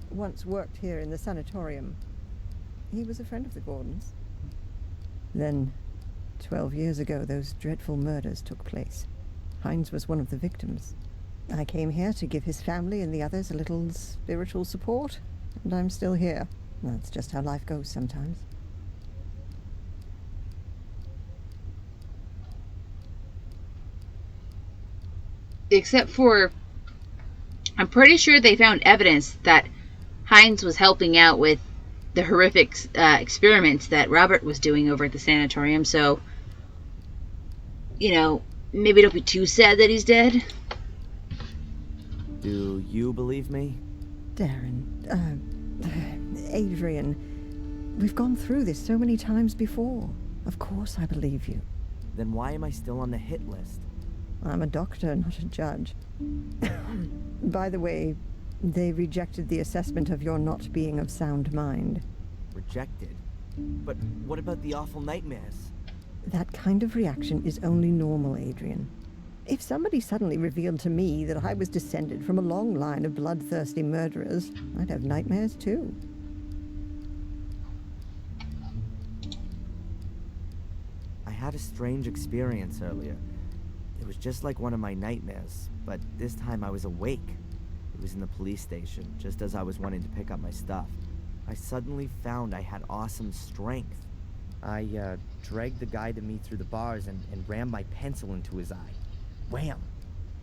Once worked here in the sanatorium. He was a friend of the Gordons. Then, 12 years ago, those dreadful murders took place. Heinz was one of the victims. I came here to give his family and the others a little spiritual support, and I'm still here. That's just how life goes sometimes. Except for, I'm pretty sure they found evidence that Heinz was helping out with the horrific experiments that Robert was doing over at the sanatorium, so, you know, maybe don't be too sad that he's dead. Do you believe me? Darren, Adrian, we've gone through this so many times before. Of course I believe you. Then why am I still on the hit list? I'm a doctor, not a judge. By the way, they rejected the assessment of your not being of sound mind. Rejected? But what about the awful nightmares? That kind of reaction is only normal, Adrian. If somebody suddenly revealed to me that I was descended from a long line of bloodthirsty murderers, I'd have nightmares too. I had a strange experience earlier. It was just like one of my nightmares, but this time I was awake. It was in the police station, just as I was wanting to pick up my stuff. I suddenly found I had awesome strength. I dragged the guy to me through the bars and rammed my pencil into his eye. Wham!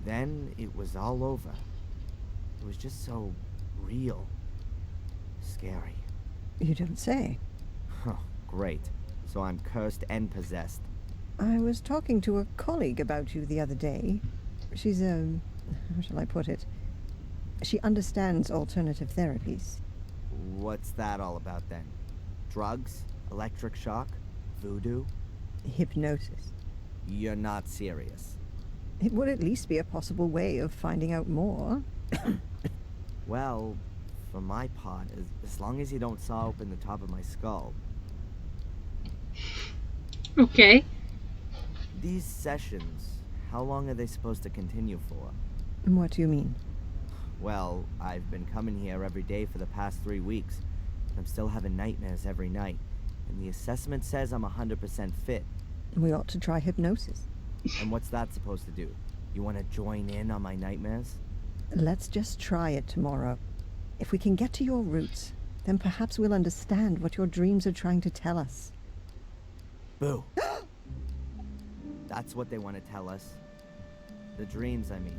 Then it was all over. It was just so real. Scary. You don't say. Huh, great. So I'm cursed and possessed. I was talking to a colleague about you the other day. She's how shall I put it? She understands alternative therapies. What's that all about then? Drugs? Electric shock? Voodoo? Hypnosis. You're not serious. It would at least be a possible way of finding out more. Well, for my part, as long as you don't saw open the top of my skull. Okay. These sessions, how long are they supposed to continue for? What do you mean? Well, I've been coming here every day for the past 3 weeks. I'm still having nightmares every night. And the assessment says I'm 100% fit. We ought to try hypnosis. And what's that supposed to do? You want to join in on my nightmares? Let's just try it tomorrow. If we can get to your roots, then perhaps we'll understand what your dreams are trying to tell us. Boo. That's what they want to tell us. The dreams, I mean.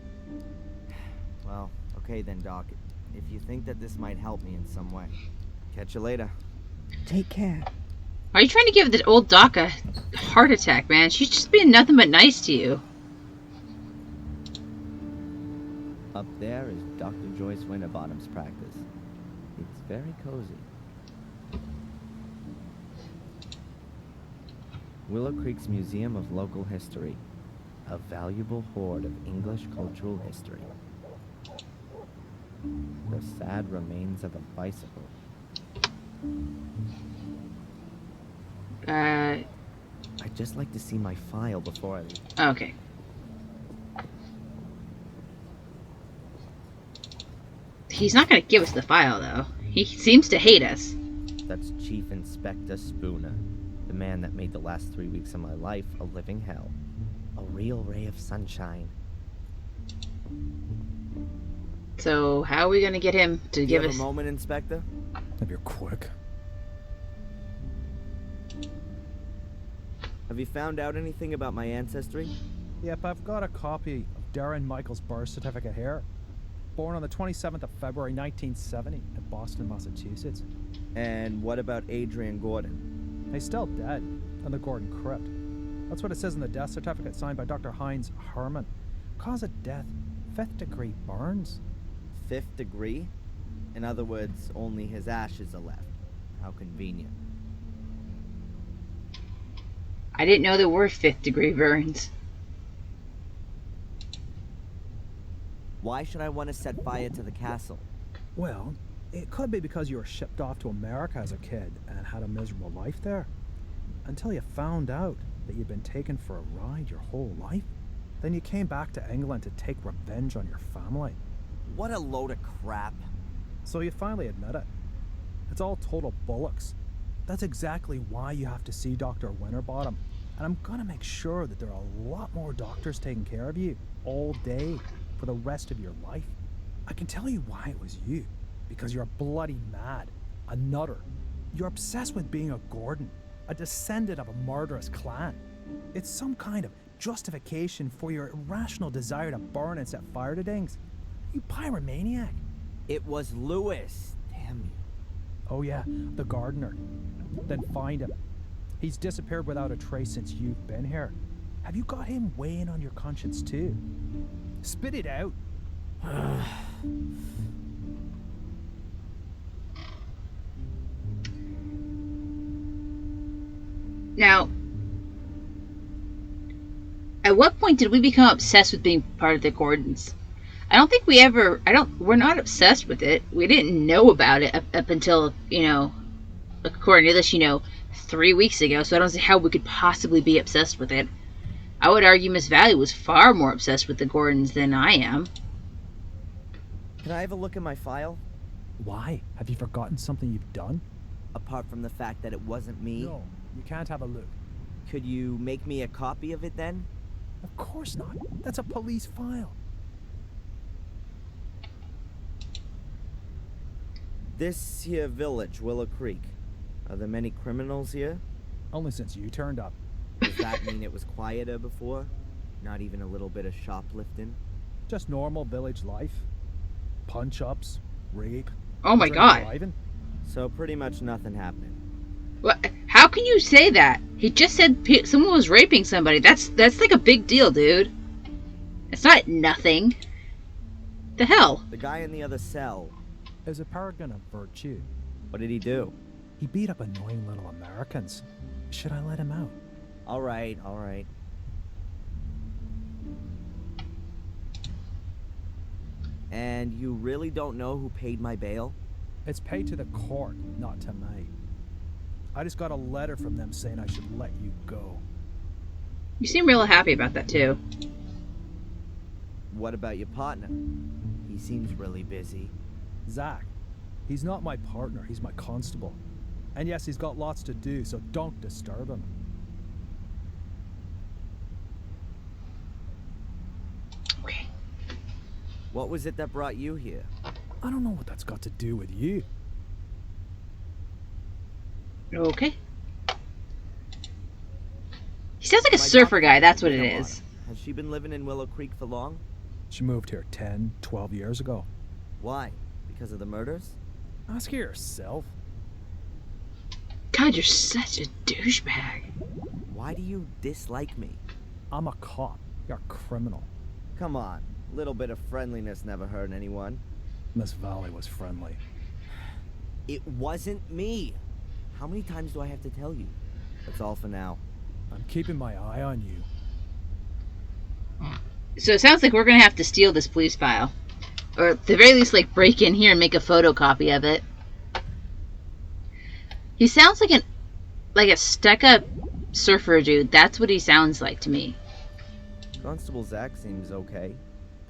Well, okay then, Doc. If you think that this might help me in some way. Catch you later. Take care. Why are you trying to give the old Doc a heart attack, man? She's just being nothing but nice to you. Up there is Dr. Joyce Winterbottom's practice. It's very cozy. Willow Creek's Museum of Local History. A valuable hoard of English cultural history. The sad remains of a bicycle. I'd just like to see my file before I leave. Okay. He's not going to give us the file, though. He seems to hate us. That's Chief Inspector Spooner, the man that made the last 3 weeks of my life a living hell. A real ray of sunshine. So, how are we going to get him to give Have us... a moment, Inspector? If you're quick. Have you found out anything about my ancestry? Yep, I've got a copy of Darren Michael's birth certificate here. born on the 27th of February 1970 in Boston, Massachusetts. And what about Adrian Gordon? He's still dead in the Gordon crypt. That's what it says in the death certificate signed by Dr. Heinz Herman. Cause of death, 5th degree burns. 5th degree? In other words, only his ashes are left. How convenient. I didn't know there were 5th degree burns. Why should I want to set fire to the castle? Well, it could be because you were shipped off to America as a kid and had a miserable life there. Until you found out that you'd been taken for a ride your whole life. Then you came back to England to take revenge on your family. What a load of crap. So you finally admit it. It's all total bollocks. That's exactly why you have to see Dr. Winterbottom. And I'm gonna make sure that there are a lot more doctors taking care of you all day for the rest of your life. I can tell you why it was you. Because you're bloody mad. A nutter. You're obsessed with being a Gordon. A descendant of a murderous clan. It's some kind of justification for your irrational desire to burn and set fire to things. You pyromaniac. It was Lewis. Damn you. Oh yeah, the gardener. Then find him. He's disappeared without a trace since you've been here. Have you got him weighing on your conscience too? Spit it out. Now, at what point did we become obsessed with being part of the Gordons? I don't think we ever, we're not obsessed with it. We didn't know about it up until, according to this, 3 weeks ago, so I don't see how we could possibly be obsessed with it. I would argue Miss Valley was far more obsessed with the Gordons than I am. Can I have a look at my file? Why? Have you forgotten something you've done? Apart from the fact that it wasn't me? No, you can't have a look. Could you make me a copy of it then? Of course not. That's a police file. This here village, Willow Creek. Are there many criminals here? Only since you turned up. Does that mean it was quieter before? Not even a little bit of shoplifting? Just normal village life. Punch-ups, rape. Oh my God. Driving. So pretty much nothing happening. What? How can you say that? He just said someone was raping somebody. That's like a big deal, dude. It's not nothing. The hell? The guy in the other cell. Is a paragon of virtue. What did he do? He beat up annoying little Americans. Should I let him out? All right, all right. And you really don't know who paid my bail? It's paid to the court, not to me. I just got a letter from them saying I should let you go. You seem real happy about that, too. What about your partner? He seems really busy. Zach. He's not my partner, he's my constable. And yes, he's got lots to do, so don't disturb him. Okay. What was it that brought you here? I don't know what that's got to do with you. Okay. He sounds like a surfer guy, that's what it is. Has she been living in Willow Creek for long? She moved here 10, 12 years ago. Why? Because of the murders? Ask her yourself. God, you're such a douchebag. Why do you dislike me? I'm a cop. You're a criminal. Come on. A little bit of friendliness never hurt anyone. Miss Valley was friendly. It wasn't me. How many times do I have to tell you? That's all for now. I'm keeping my eye on you. So it sounds like we're gonna have to steal this police file. Or at the very least, like, break in here and make a photocopy of it. He sounds like a stuck-up surfer dude. That's what he sounds like to me. Constable Zach seems okay.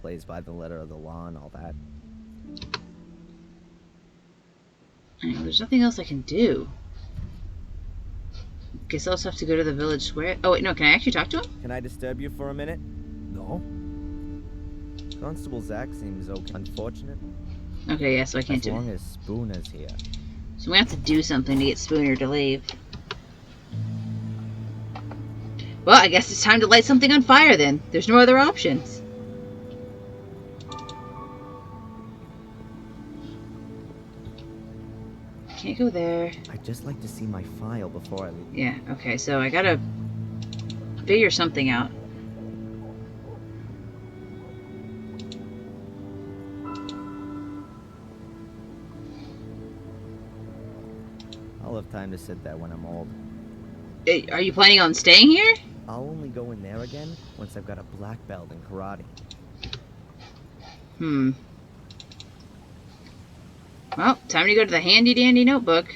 Plays by the letter of the law and all that. Anyway, there's nothing else I can do. Guess I'll just have to go to the village square. Oh wait, no, can I actually talk to him? Can I disturb you for a minute? No. Constable Zach seems okay. Unfortunate. Okay, yeah, so I can't do it. As long as Spooner's here. So we have to do something to get Spooner to leave. Well, I guess it's time to light something on fire then. There's no other options. can't go there. I'd just like to see my file before I leave. Yeah, okay, so I gotta figure something out. I'll have time to sit there when I'm old. Are you planning on staying here? I'll only go in there again once I've got a black belt in karate. Well, time to go to the handy-dandy notebook.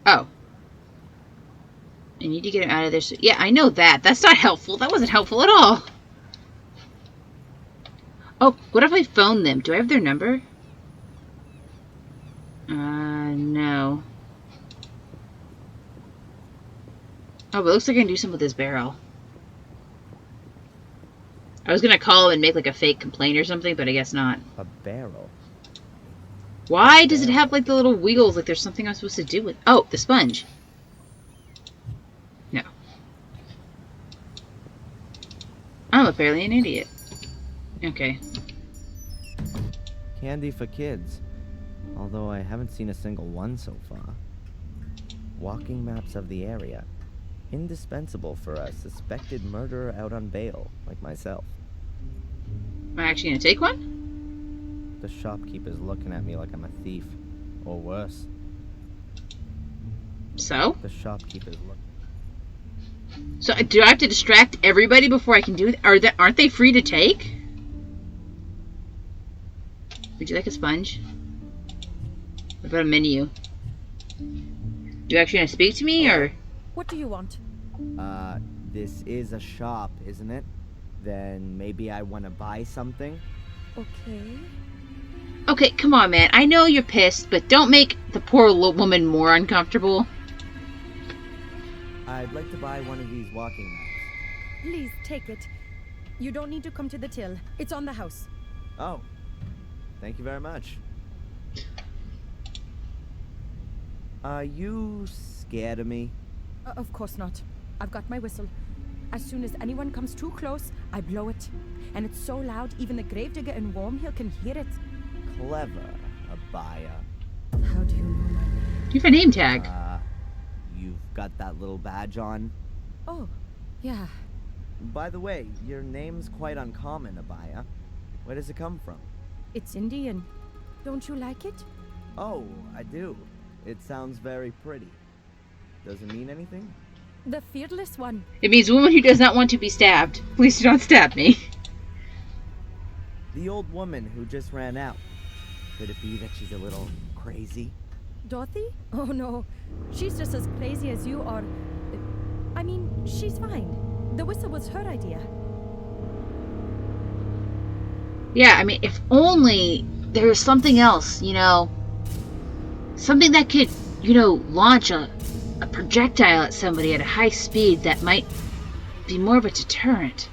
Oh. I need to get him out of this. Yeah, I know that. That's not helpful. That wasn't helpful at all. Oh, what if I phone them? Do I have their number? No. Oh, but it looks like I can do something with this barrel. I was gonna call and make like a fake complaint or something, but I guess not. A barrel? Why does it have like the little wheels like there's something I'm supposed to do with... Oh, the sponge. No. I'm apparently an idiot. Okay. Candy for kids. Although I haven't seen a single one so far. Walking maps of the area. Indispensable for a suspected murderer out on bail, like myself. Am I actually gonna take one? The shopkeeper's looking at me like I'm a thief. Or worse. So? The shopkeeper's looking. So do I have to distract everybody before I can do it? Aren't they free to take? Would you like a sponge? What about a menu? You actually gonna speak to me, or? What do you want? This is a shop, isn't it? Then maybe I want to buy something? Okay. Okay, come on, man. I know you're pissed, but don't make the poor woman more uncomfortable. I'd like to buy one of these walking maps. Please, take it. You don't need to come to the till. It's on the house. Oh. Thank you very much. Are you scared of me? Of course not. I've got my whistle. As soon as anyone comes too close, I blow it. And it's so loud, even the gravedigger in Wormhill can hear it. Clever, Abaya. How do you know my name? You have a name tag. You've got that little badge on? Oh, yeah. By the way, your name's quite uncommon, Abaya. Where does it come from? It's Indian. Don't you like it? Oh, I do. It sounds very pretty. Does it mean anything? The fearless one. It means a woman who does not want to be stabbed. Please do not stab me. The old woman who just ran out. Could it be that she's a little crazy? Dorothy? Oh no. She's just as crazy as you are. I mean, she's fine. The whistle was her idea. Yeah, I mean, if only there was something else, you know. Something that could, you know, launch a projectile at somebody at a high speed that might be more of a deterrent.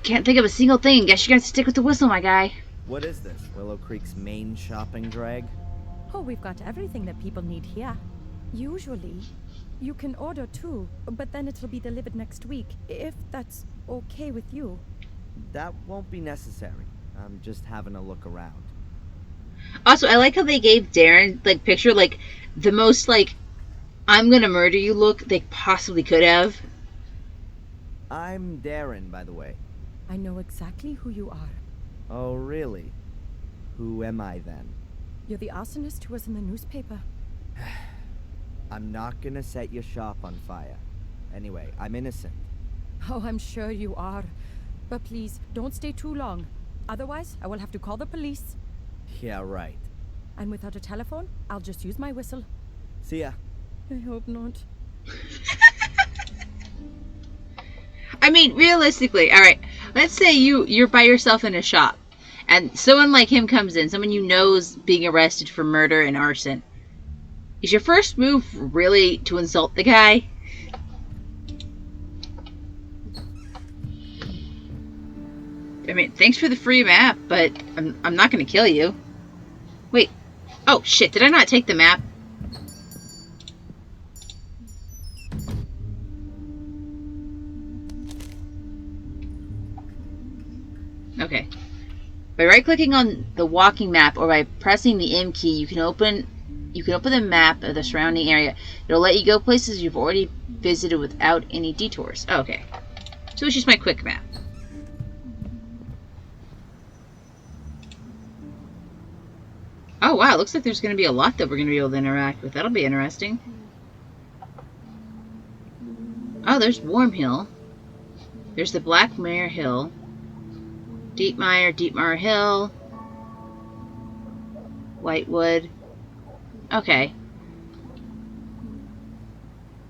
Can't think of a single thing. Guess you gotta stick with the whistle, my guy. What is this? Willow Creek's main shopping drag? Oh, we've got everything that people need here. Usually, you can order too, but then it'll be delivered next week, if that's okay with you. That won't be necessary. I'm just having a look around. Also, I like how they gave Darren, like, picture, like, the most, like, I'm gonna murder you look they possibly could have. I'm Darren, by the way. I know exactly who you are. Oh, really? Who am I then? You're the arsonist who was in the newspaper. I'm not gonna set your shop on fire. Anyway, I'm innocent. Oh, I'm sure you are. But please, don't stay too long. Otherwise, I will have to call the police. Yeah, right. And without a telephone, I'll just use my whistle. See ya. I hope not. I mean, realistically, alright, let's say you're by yourself in a shop, and someone like him comes in, someone you know's being arrested for murder and arson. Is your first move really to insult the guy? I mean, thanks for the free map, but I'm not gonna kill you. Wait. Oh, shit, did I not take the map? Okay. By right-clicking on the walking map or by pressing the M key, you can open the map of the surrounding area. It'll let you go places you've already visited without any detours. Oh, okay. So it's just my quick map. Oh, wow. Looks like there's going to be a lot that we're going to be able to interact with. That'll be interesting. Oh, there's Warm Hill. There's the Blackmire Hill. Deepmire Hill. Whitewood. Okay.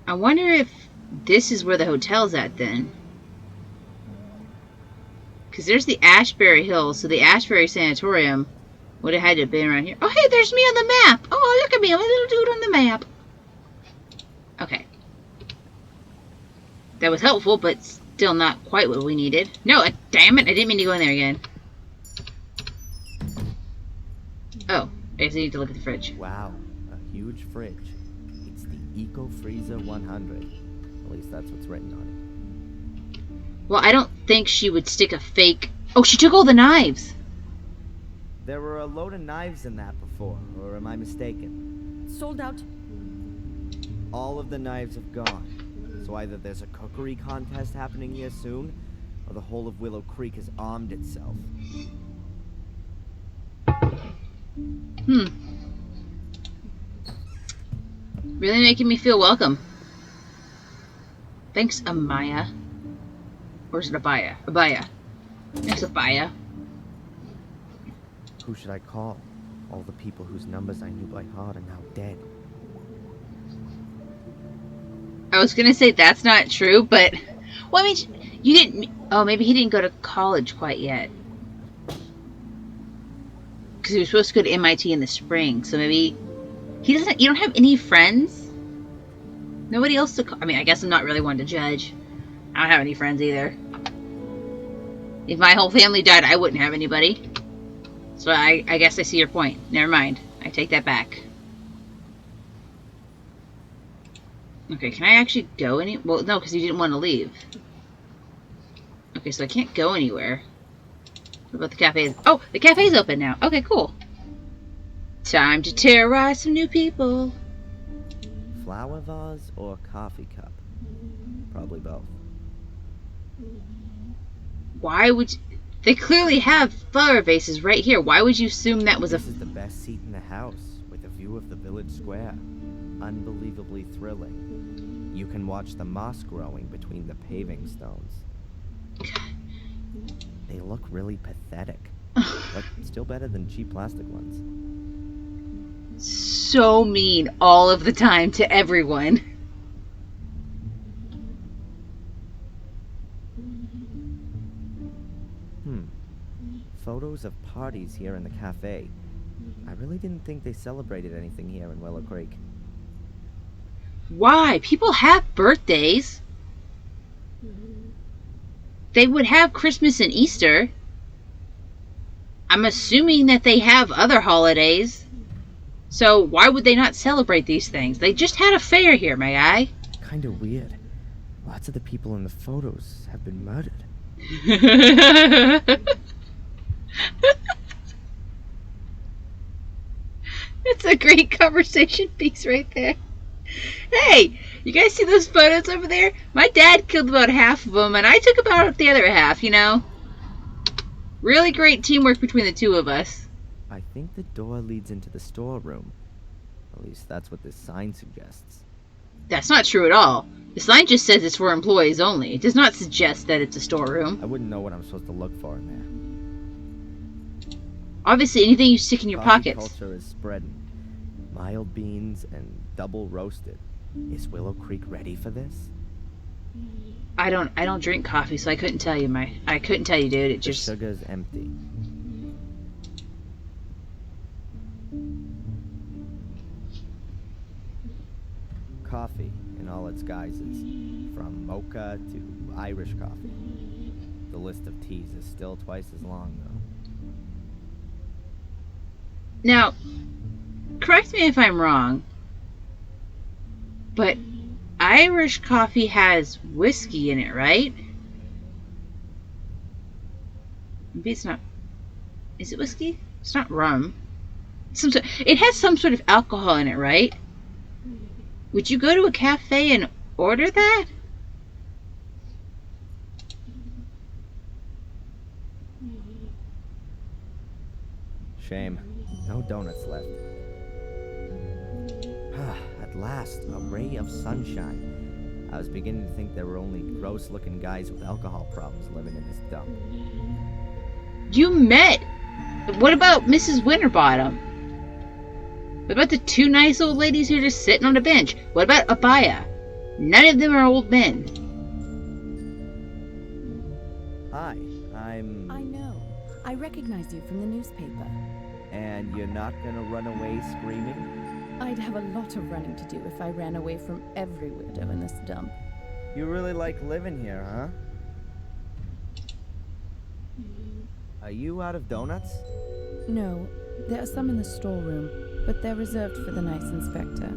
I wonder if this is where the hotel's at then. Because there's the Ashbury Hill, so the Ashbury Sanatorium would have had to have been around here. Oh, hey, there's me on the map! Oh, look at me, I'm a little dude on the map. Okay. That was helpful, but still not quite what we needed. No, damn it, I didn't mean to go in there again. Oh, I guess I need to look at the fridge. Wow, a huge fridge. It's the Eco Freezer 100. At least that's what's written on it. Well, I don't think she would stick a fake... Oh, she took all the knives! There were a load of knives in that before, or am I mistaken? Sold out. All of the knives have gone. So either there's a cookery contest happening here soon, or the whole of Willow Creek has armed itself. Really making me feel welcome. Thanks, Amaya. Or is it Abaya? Abaya. Thanks, Abaya. Who should I call? All the people whose numbers I knew by heart are now dead. I was gonna say that's not true, but... Well, I mean, you didn't... Oh, maybe he didn't go to college quite yet. Because he was supposed to go to MIT in the spring, so maybe... He doesn't... You don't have any friends? Nobody else to call... I mean, I guess I'm not really one to judge. I don't have any friends either. If my whole family died, I wouldn't have anybody. So I guess I see your point. Never mind. I take that back. Okay, can I actually go any... Well, no, because you didn't want to leave. Okay, so I can't go anywhere. What about the cafe? Oh, the cafe's open now. Okay, cool. Time to terrorize some new people. Flower vase or coffee cup? Probably both. Why would... They clearly have flower vases right here. Why would you assume that was This is the best seat in the house, with a view of the village square. Unbelievably thrilling. You can watch the moss growing between the paving stones. They look really pathetic, but still better than cheap plastic ones. So mean all of the time to everyone. Photos of parties here in the cafe. I really didn't think they celebrated anything here in Willow Creek. Why? People have birthdays. They would have Christmas and Easter. I'm assuming that they have other holidays. So why would they not celebrate these things? They just had a fair here, my guy. Kinda weird. Lots of the people in the photos have been murdered. It's a great conversation piece right there. Hey, you guys see those photos over there? My dad killed about half of them, and I took about the other half, you know? Really great teamwork between the two of us. I think the door leads into the storeroom. At least that's what this sign suggests. That's not true at all. The sign just says it's for employees only. It does not suggest that it's a storeroom. I wouldn't know what I'm supposed to look for in there. Obviously, anything you stick in your Coffee pockets. culture is spreading. Mild beans and double roasted. Is Willow Creek ready for this? I don't drink coffee, so I couldn't tell you, I couldn't tell you, dude. It The just... sugar's empty. Coffee in all its guises, from mocha to Irish coffee. The list of teas is still twice as long, though. Now, correct me if I'm wrong, but Irish coffee has whiskey in it, right? Maybe it's not. Is it whiskey? It's not rum. It has some sort of alcohol in it, right? Would you go to a cafe and order that? Shame. No donuts left. At last, a ray of sunshine. I was beginning to think there were only gross-looking guys with alcohol problems living in this dump. You met. What about Mrs. Winterbottom? What about the two nice old ladies who are just sitting on a bench? What about Abaya? None of them are old men. Hi, I know. I recognize you from the newspaper. And you're not gonna run away screaming? I'd have a lot of running to do if I ran away from every weirdo in this dump. You really like living here, huh? Are you out of donuts? No, there are some in the storeroom, but they're reserved for the nice inspector.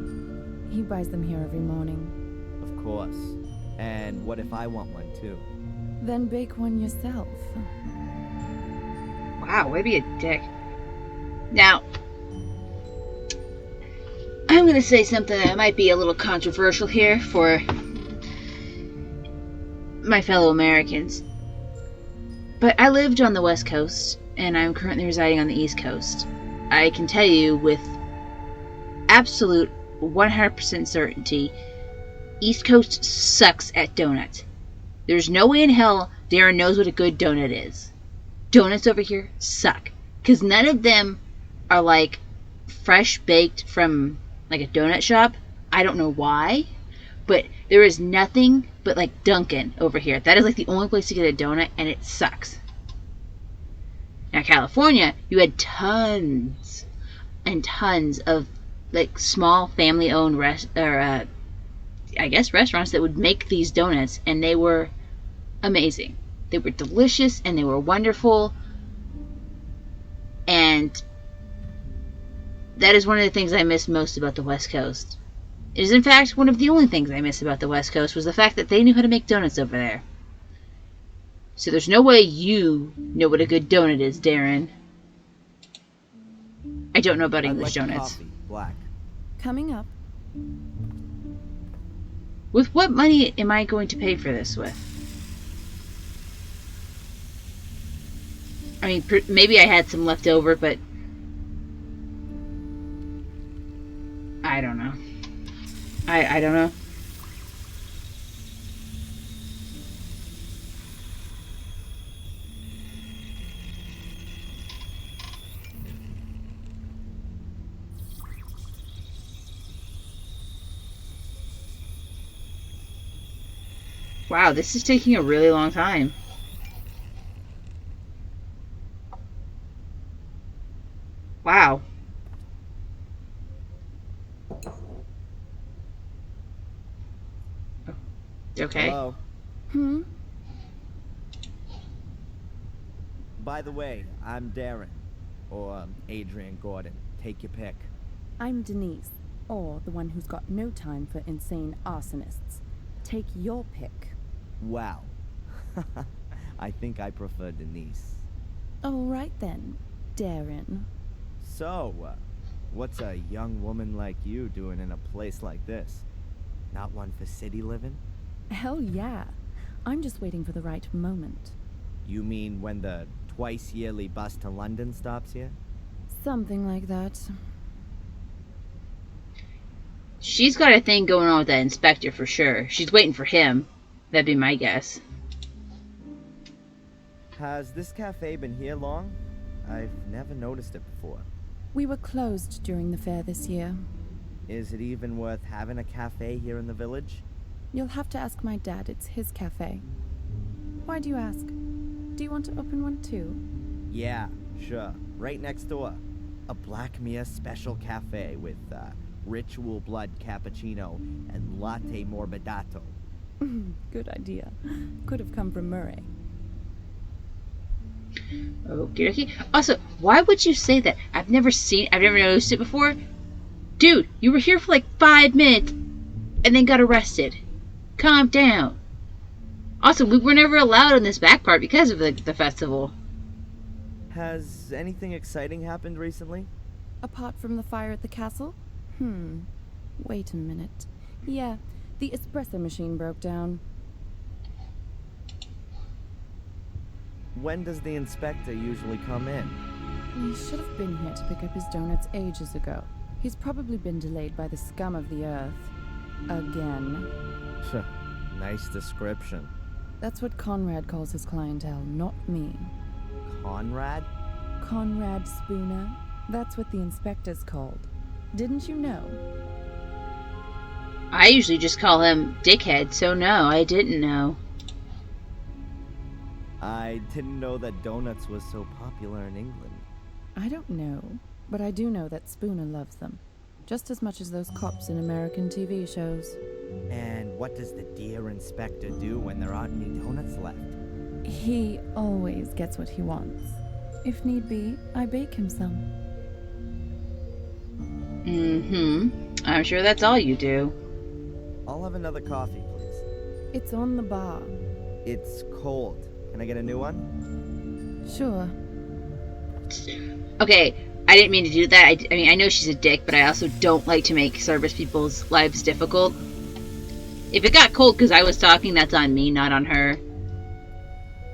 He buys them here every morning. Of course. And what if I want one too? Then bake one yourself. Wow, way to be a dick. Now, I'm going to say something that might be a little controversial here for my fellow Americans. But I lived on the West Coast, and I'm currently residing on the East Coast. I can tell you with absolute 100% certainty, East Coast sucks at donuts. There's no way in hell Darren knows what a good donut is. Donuts over here suck. Because none of them are like fresh baked from like a donut shop. I don't know why. But there is nothing but like Dunkin' over here. That is like the only place to get a donut, and it sucks. Now, California, you had tons and tons of like small family-owned restaurants that would make these donuts, and they were amazing. They were delicious and they were wonderful. And that is one of the things I miss most about the West Coast. It is, in fact, one of the only things I miss about the West Coast was the fact that they knew how to make donuts over there. So there's no way you know what a good donut is, Darren. I don't know about English donuts. Coffee, black. Coming up. With what money am I going to pay for this with? I mean, maybe I had some left over, but I don't know. I don't know. Wow, this is taking a really long time. Wow. Okay. Hello? By the way, I'm Darren. Or Adrian Gordon. Take your pick. I'm Denise, or the one who's got no time for insane arsonists. Take your pick. Wow. I think I prefer Denise. All right then, Darren. So, what's a young woman like you doing in a place like this? Not one for city living? Hell yeah. I'm just waiting for the right moment. You mean when the twice-yearly bus to London stops here? Something like that. She's got a thing going on with that inspector for sure. She's waiting for him. That'd be my guess. Has this cafe been here long? I've never noticed it before. We were closed during the fair this year. Is it even worth having a cafe here in the village? You'll have to ask my dad. It's his cafe. Why do you ask? Do you want to open one too? Yeah, sure. Right next door. A Blackmere special cafe with ritual blood cappuccino and latte morbidato. Good idea. Could have come from Murray. Okay. Also, why would you say that? I've never noticed it before. Dude, you were here for like 5 minutes and then got arrested. Calm down. Also, we were never allowed in this back part because of the festival. Has anything exciting happened recently? Apart from the fire at the castle? Wait a minute. Yeah, the espresso machine broke down. When does the inspector usually come in? He should have been here to pick up his donuts ages ago. He's probably been delayed by the scum of the earth. Again. Nice description. That's what Conrad calls his clientele, not me. Conrad? Conrad Spooner. That's what the inspector's called. Didn't you know? I usually just call him Dickhead, so no, I didn't know. I didn't know that donuts was so popular in England. I don't know, but I do know that Spooner loves them. Just as much as those cops in American TV shows. And what does the dear inspector do when there aren't any donuts left? He always gets what he wants. If need be, I bake him some. I'm sure that's all you do. I'll have another coffee, please. It's on the bar. It's cold. Can I get a new one? Sure. Okay, I didn't mean to do that. I mean, I know she's a dick, but I also don't like to make service people's lives difficult. If it got cold because I was talking, that's on me, not on her.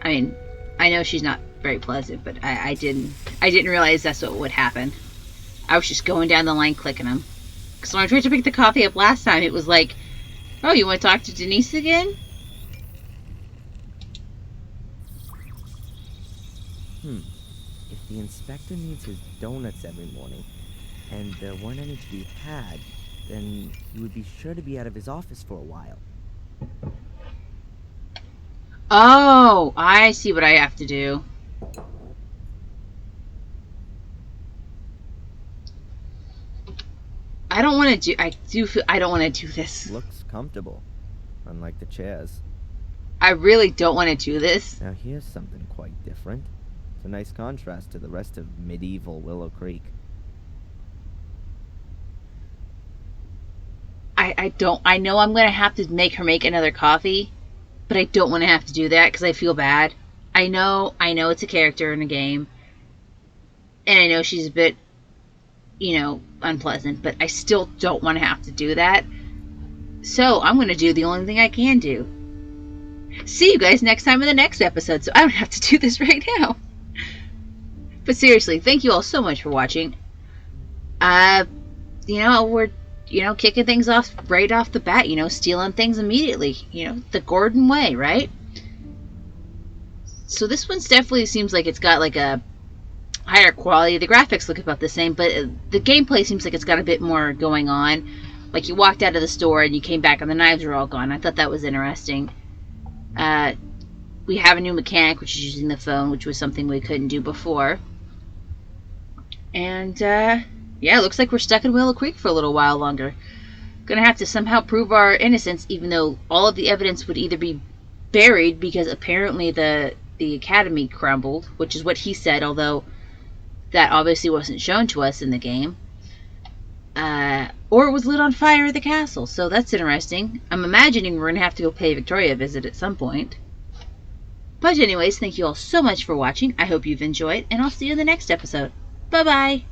I mean, I know she's not very pleasant, but I didn't realize that's what would happen. I was just going down the line clicking them. Because when I tried to pick the coffee up last time, it was like, oh, you want to talk to Denise again? If the inspector needs his donuts every morning, and there weren't any to be had, then he would be sure to be out of his office for a while. Oh, I see what I have to do. I don't want to do, I don't want to do this. Looks comfortable, unlike the chairs. I really don't want to do this. Now here's something quite different. It's a nice contrast to the rest of medieval Willow Creek. I know I'm going to have to make her make another coffee, but I don't want to have to do that because I feel bad. I know it's a character in a game, and I know she's a bit, unpleasant, but I still don't want to have to do that. So I'm going to do the only thing I can do. See you guys next time in the next episode, so I don't have to do this right now. But seriously, thank you all so much for watching. We're, kicking things off right off the bat, stealing things immediately, the Gordon way, right? So this one's definitely seems like it's got like a higher quality. The graphics look about the same, but the gameplay seems like it's got a bit more going on. Like you walked out of the store and you came back and the knives are all gone. I thought that was interesting. We have a new mechanic, which is using the phone, which was something we couldn't do before. And, yeah, it looks like we're stuck in Willow Creek for a little while longer. Gonna have to somehow prove our innocence, even though all of the evidence would either be buried, because apparently the academy crumbled, which is what he said, although that obviously wasn't shown to us in the game. Or it was lit on fire at the castle, so that's interesting. I'm imagining we're gonna have to go pay Victoria a visit at some point. But anyways, thank you all so much for watching. I hope you've enjoyed, and I'll see you in the next episode. Bye-bye!